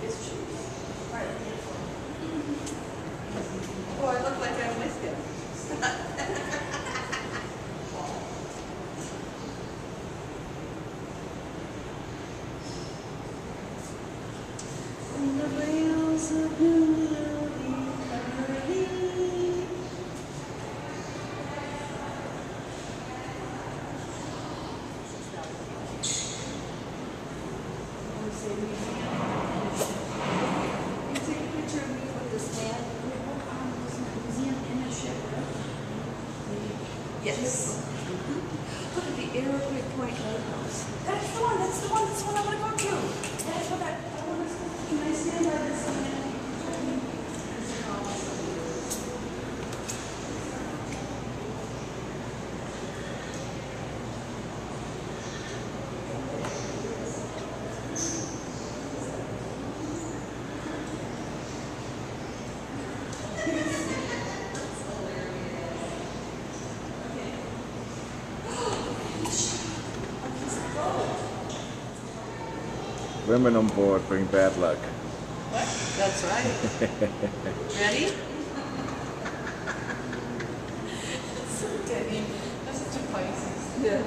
It's true. Alright, Oh, I look like I'm with him. And the rails of blue will be curly. You take a picture of me with this man? Yes. Look at the Whitefish Point Lightouse. That's the one I want to go to. That's what I want to go. Can I stand by this man? Women on board bring bad luck. What? That's right. Ready? So Debbie, that's such a Pisces. Yeah.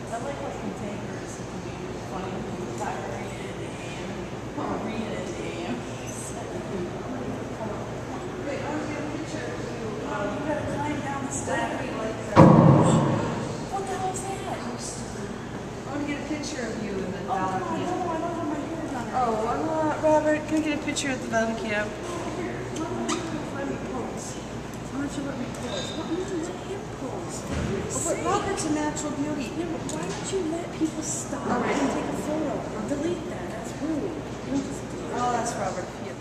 I like how containers can be funny and tiring and read it and wait, I want to get a picture of you. You gotta climb down the stairs. What the hell is that? I want to get a picture of you in the dollar camp. I don't have my hair done. Oh, I'm not. Robert, can I get a picture at the dollar camp? Let me pose. Why don't you let me pose? What do you let him pose? But Robert's a natural beauty. Yeah, but why don't you let people stop and take a photo? Or delete that. That's rude. Oh, that's Robert. Yeah.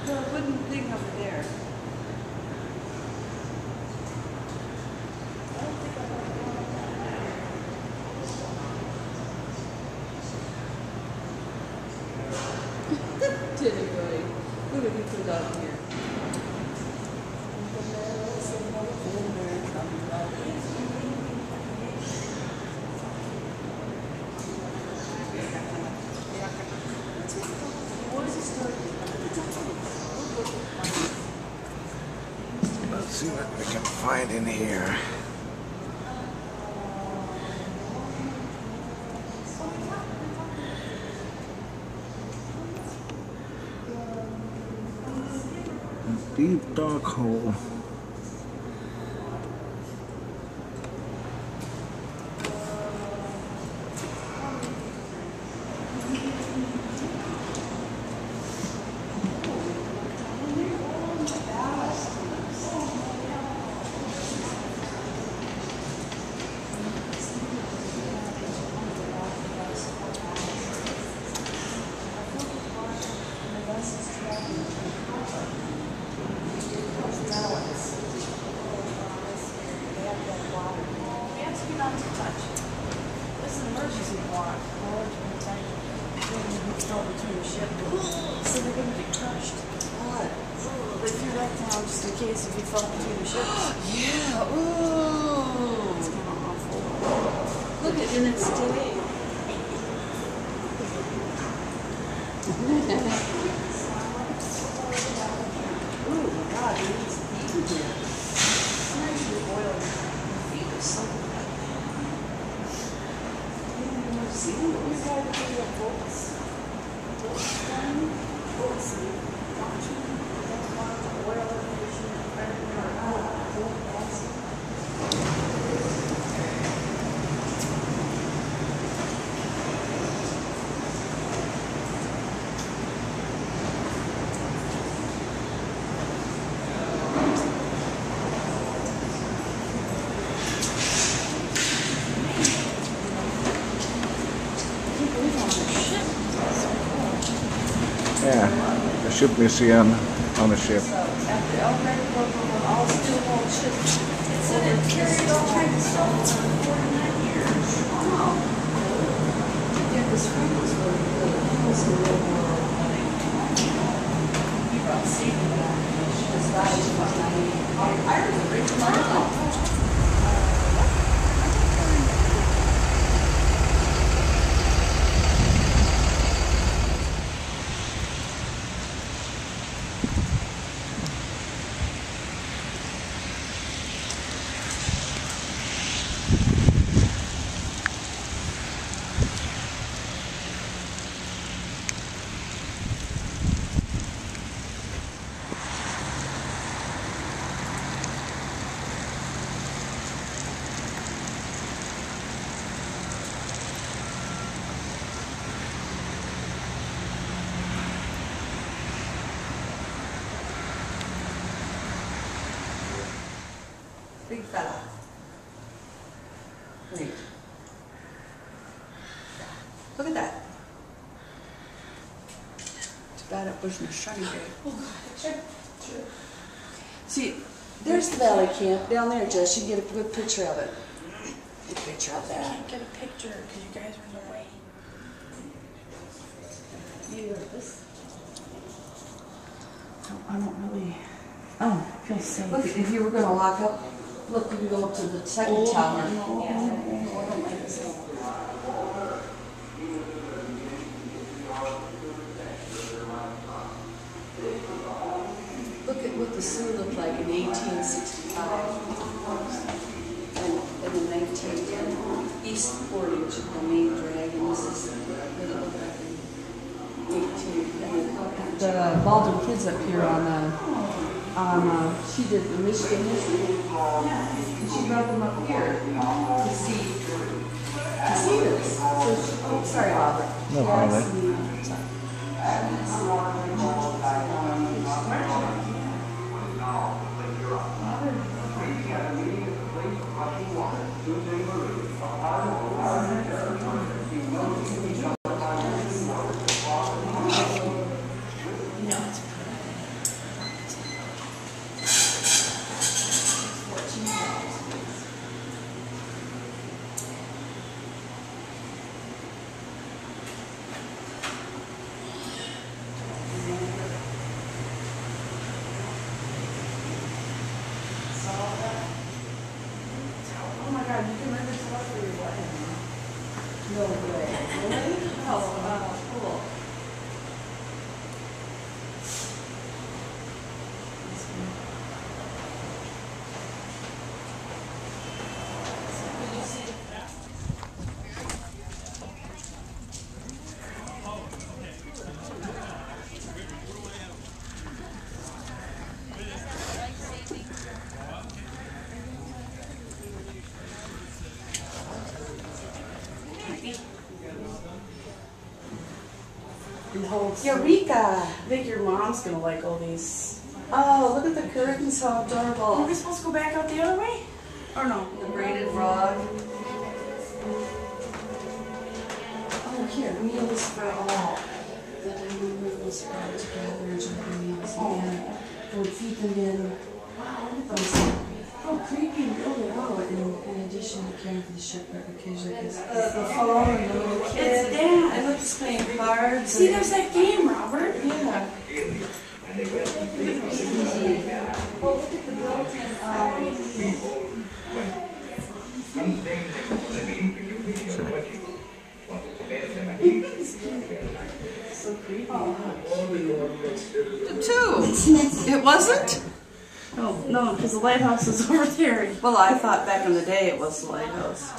The wooden thing over there. Did it right. Look at you put out here. Let's see what we can find in here. A deep dark hole. Yeah, the ship museum on the ship. So after the elevator broke over all steel wall ships, it said it carried all kinds of stuff for 49 years. Wow. Yeah, the screen was really good. It was a real world running. You brought seating back. Because that was fucking. I remember it. Big fella. Great. Look at that. Too bad it wasn't a sunny day. See, There's the valley camp down there, Jess. You can get a good picture of it. Get a picture of I that. can't get a picture because you guys are in the way. I don't really. Oh, I feel safe. Look, if you were going to lock up, look, you can go up to the second tower. Look at what the Sioux looked like in 1865 and in 1910. East Portage, the main drag, and this is what it looked like in 18. The Baldwin kids up here she did the Michigan history. Yeah, and she brought them up here to see this. So sorry, Robert. No problem. Eureka! I think your mom's gonna like all these. Oh, look at the curtains, how adorable. Are we supposed to go back out the other way? Or no? The braided rug. Oh, here, meals for all. That I remember was spread together and meals. And would feed them in. Wow, look at those. Oh, creepy and really in addition to caring for the shipwreck occasionally. The phone and the little kid. It's Dad. I look at playing cards. See, there's that game, Robert. Yeah. Oh, look at the built-in. So creepy. Two. It wasn't? Oh, no, because the lighthouse is over there. Well, I thought back in the day it was the lighthouse.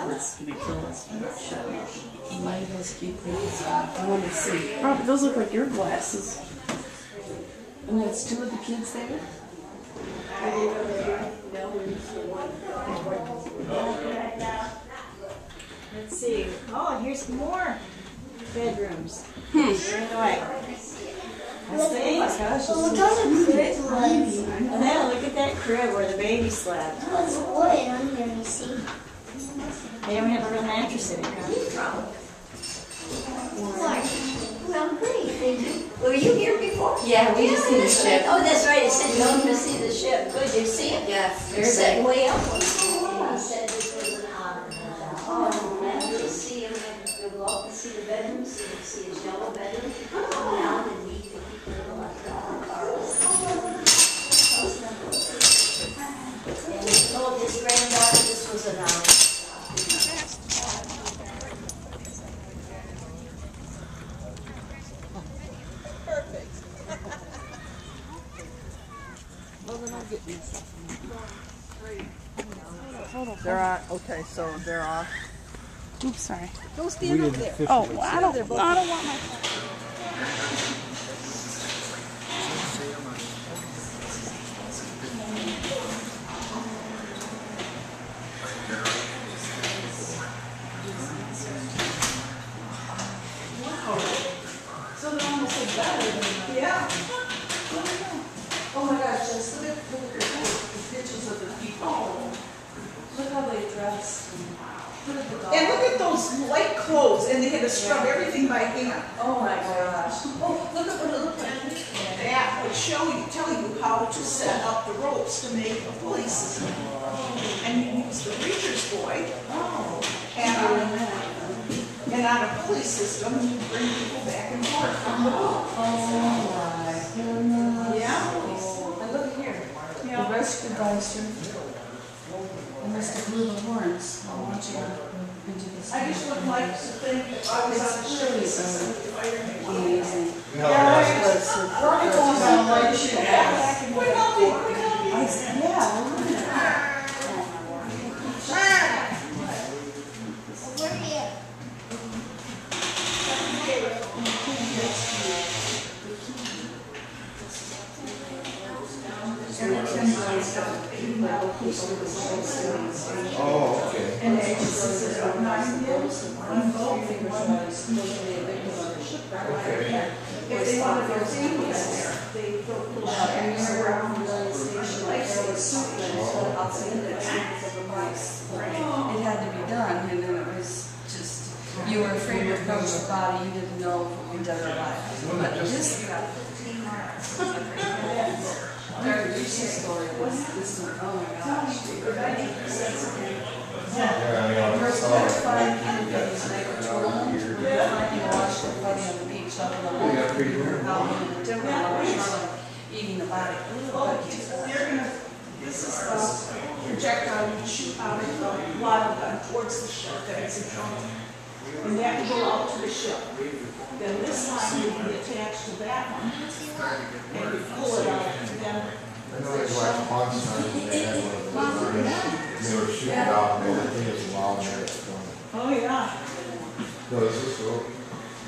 Let's be close. Lighthouse keeper. I want to see. Robert, those look like your glasses. And that's two of the kids there? Let's see. Oh, here's more bedrooms. They're in the way. That's the eight. Oh, And then look at that crib where the baby slept. What's wood under, you see? They don't have a real mattress in it, huh? Well, great. Were you here before? Yeah, we just seen the ship. Oh, that's right. It said going to see the ship. Good, you see it? Yeah, It said way up. He said this was an honor. Oh, man, you see him. We'll go up and see the bedrooms. So you see his yellow bedroom. Come down and meet the people like cars. And he told his granddaughter this was an honor. They're on. Okay, so they're off. Oops, sorry. Go stand over there. Oh, well, I don't want my... So they're almost like better than yeah. Oh my gosh, just look at the pictures of the people. Look how they dress. Look at the dog. And look at those light clothes, and they had to scrub everything by hand. Oh my gosh. Oh, look at what it looked like. that would tell you how to set up the ropes to make a pulley system. And you use the reacher's buoy. And on a pulley system, you bring people back and forth from the boat. Yeah. And look here. Yeah. The rescue dicer. They must have blew the horns while watching into the I just would like to think if I was on a ship, this is amazing. Yeah, Oh, okay. and they just said, "I'm not going to be able to involve Okay. If they wanted their families there, they built little shacks around the station, like so it's super. It had to be done, and then it was just, you were afraid to approach the body, you didn't know if it would be dead or alive. But this very recent story was this one, oh my gosh. We're terrified human beings, and they were told, we're finding a wash dead body on the beach, out of the water, out in the timber, eating the body. This is the projectile you shoot out of the lava gun towards the ship that is in front of you. And that will go out to the ship. Then this line will be attached to that one. And you pull it out, and then I know they watched Monster, and they had one of those, they were shooting out, and the thing is long there. oh yeah. So is this will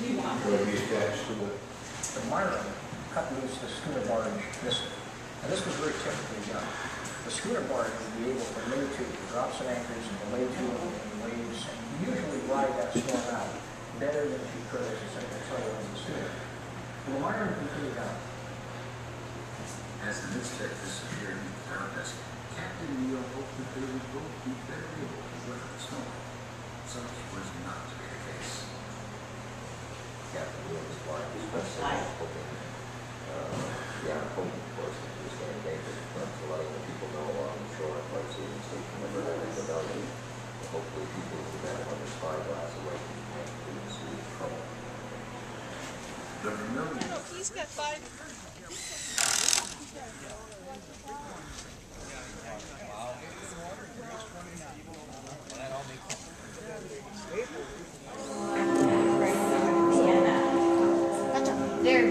be attached to the... The wiring cut loose the schooner barge missile. And this was very typically done. The schooner barge would be able to lay to, drop some anchors and lay to in waves, and usually ride that storm out better than she could as a single sailor on the schooner. The wiring continued on. As the newspaper disappeared in the darkness, Captain Neal hoped that they would both be better able to weather the storm. Such was not to be the case. Captain Neal was flying his best hoping, of course, that he was going to danger from letting the people know along the shore and places and so remember that in rebellion. Hopefully people who met him under spyglass away from the see trouble. The Vermilion. He's got 5. There.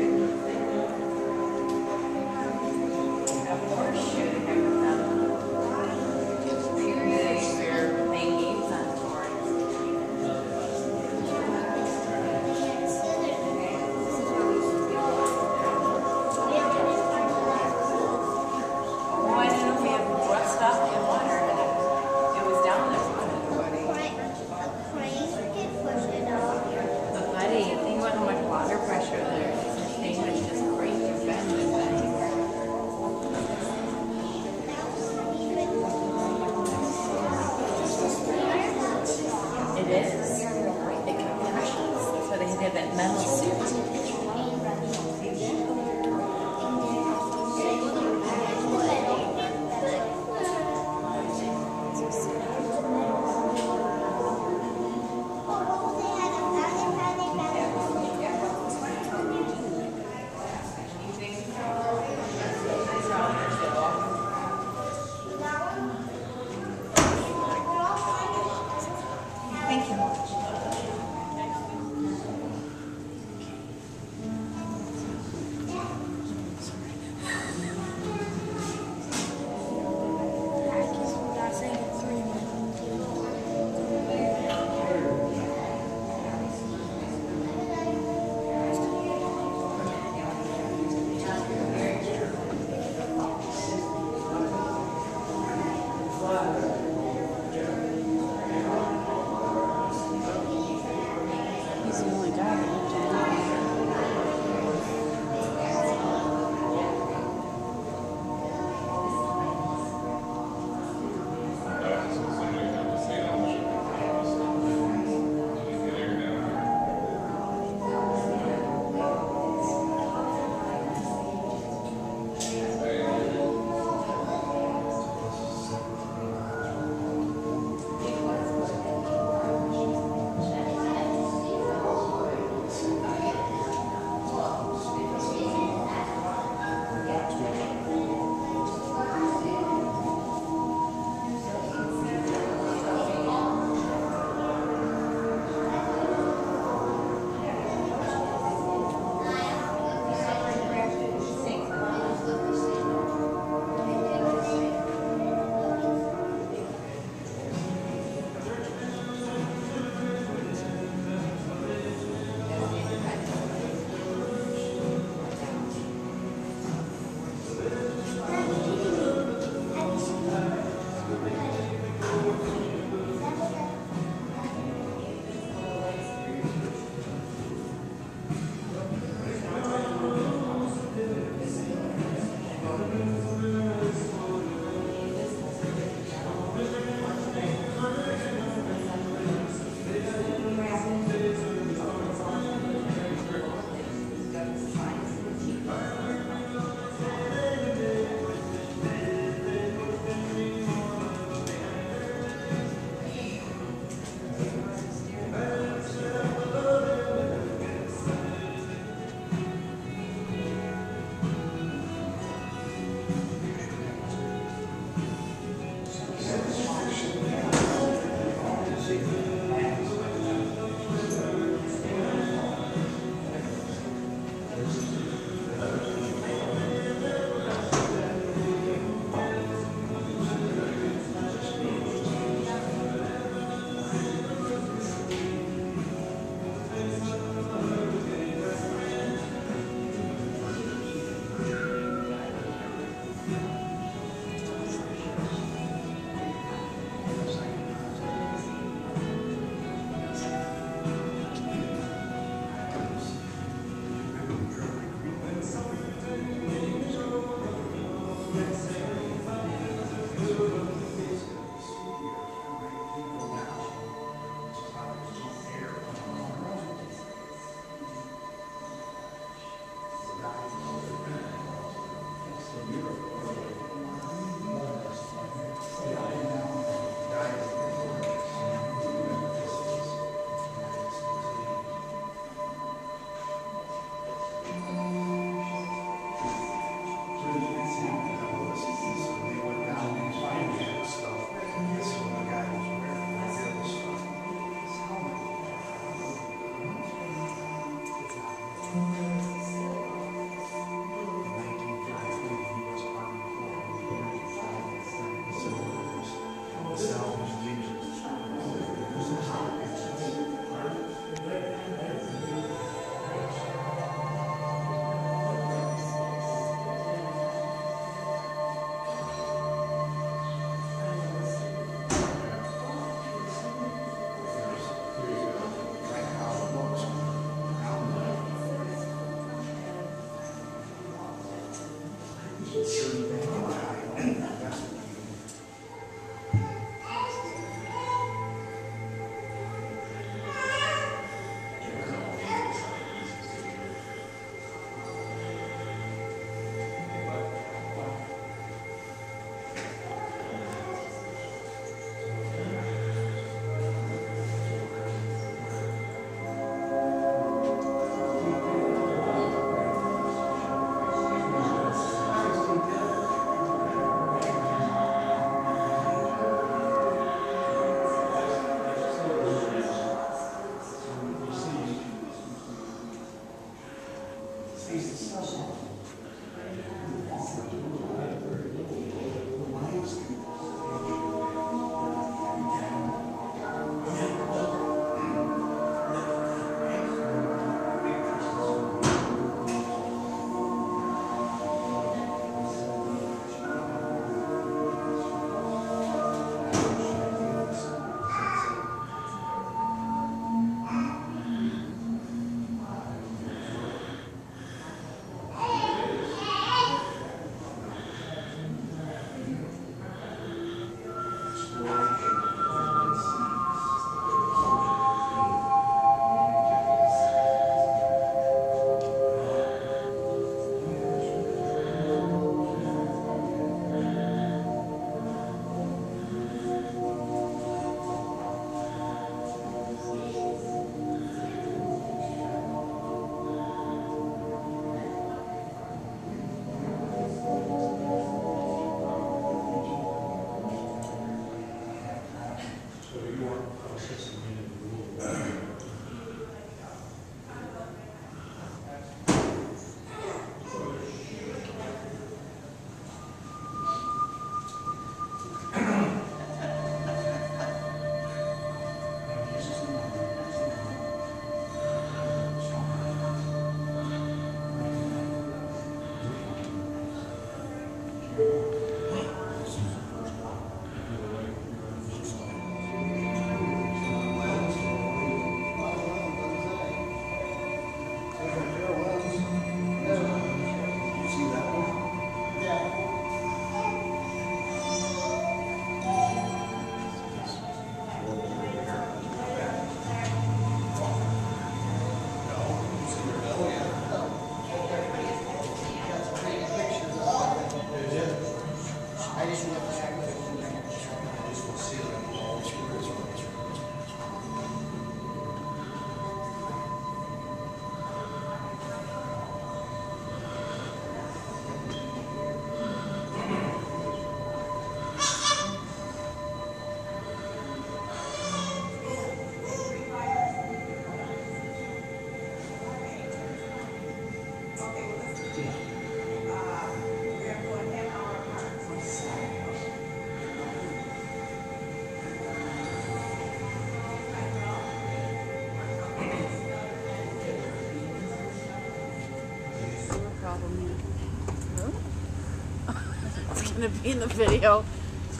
To be in the video.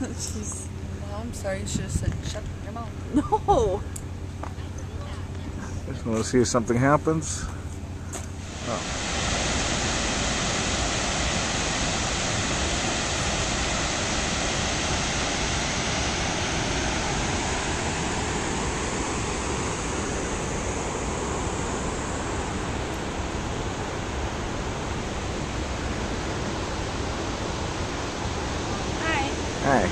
She's. Well, I'm sorry. You should have said, "Shut your mouth." No. Just want to see if something happens. Oh. Hey.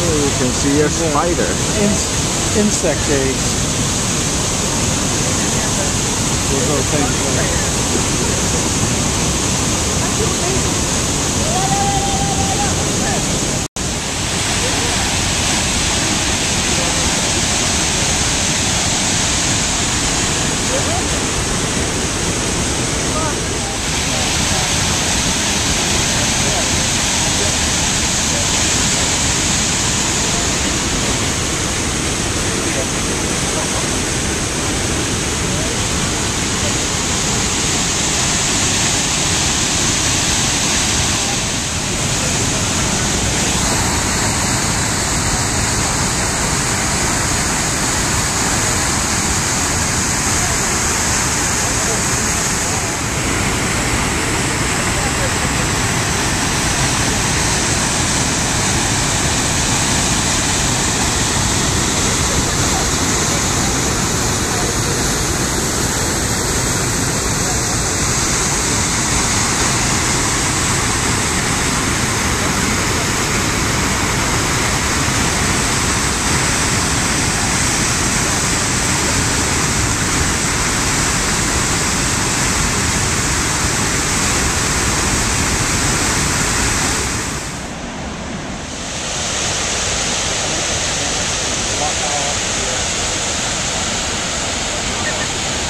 You can see a spider. Insect eggs. Those little things.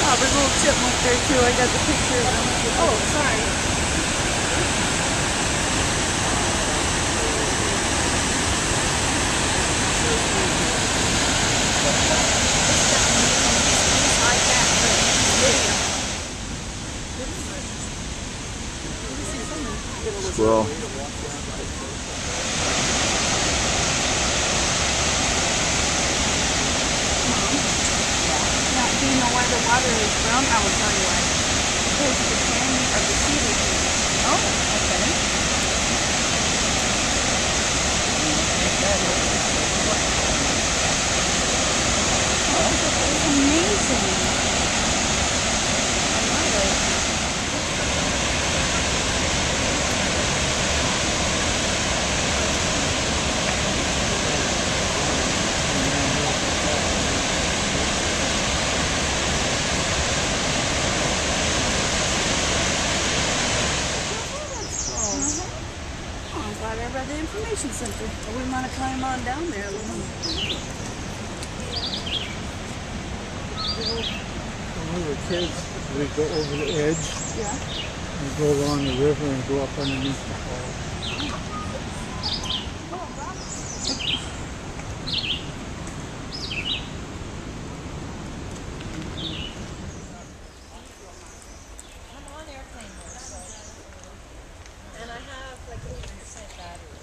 Oh, there's a little chipmunk there too. I got the picture. Oh, sorry. Squirrel. Do you know why the water is brown? I will tell you why. Because the candy of the seaweed. Oh, okay. Oh, that's amazing. I love it. By the information center. I wouldn't want to climb on down there. When we were kids, we'd go over the edge. Yeah. And go along the river and go up underneath the falls. I'm on airplane mode, so. And I have like 80% battery.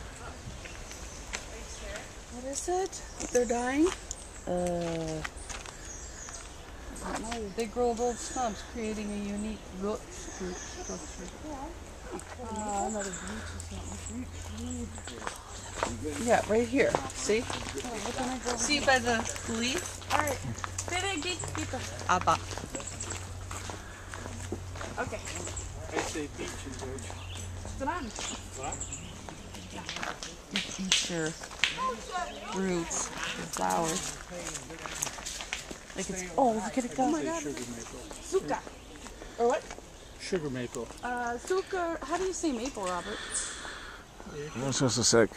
Are you scared? What is it? They're dying? I don't know. They grow old stumps, creating a unique root structure. Another beach or something. Yeah, right here. See? See by the leaf? Alright. Abba. Okay. I say beach in Deutsch. What? Eat your roots, your flowers. Like it's, oh, look at it go. Oh my god. Suka. Or what? Sugar maple. Suka, how do you say maple, Robert? Just a sec.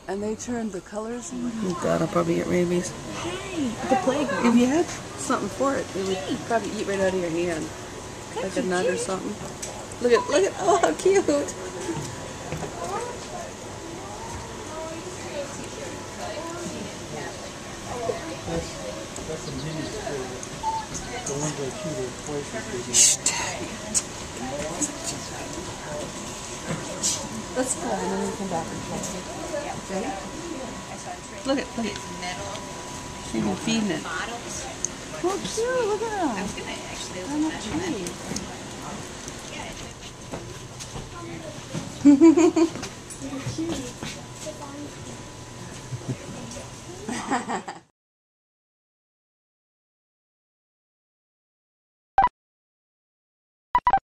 And they turned the colors in. Oh god, I'll probably get rabies. Hey, the playground. If you had something for it, they would probably eat right out of your hand. Like a nut or something. Look at, oh, how cute. That's the minis for the ones that shoot are twice as big. Let's go and then we come back and try it. Okay? Look at. Even feeding it. Bottles. Oh, cute. Look at them. I was going to actually I'm look not at cute.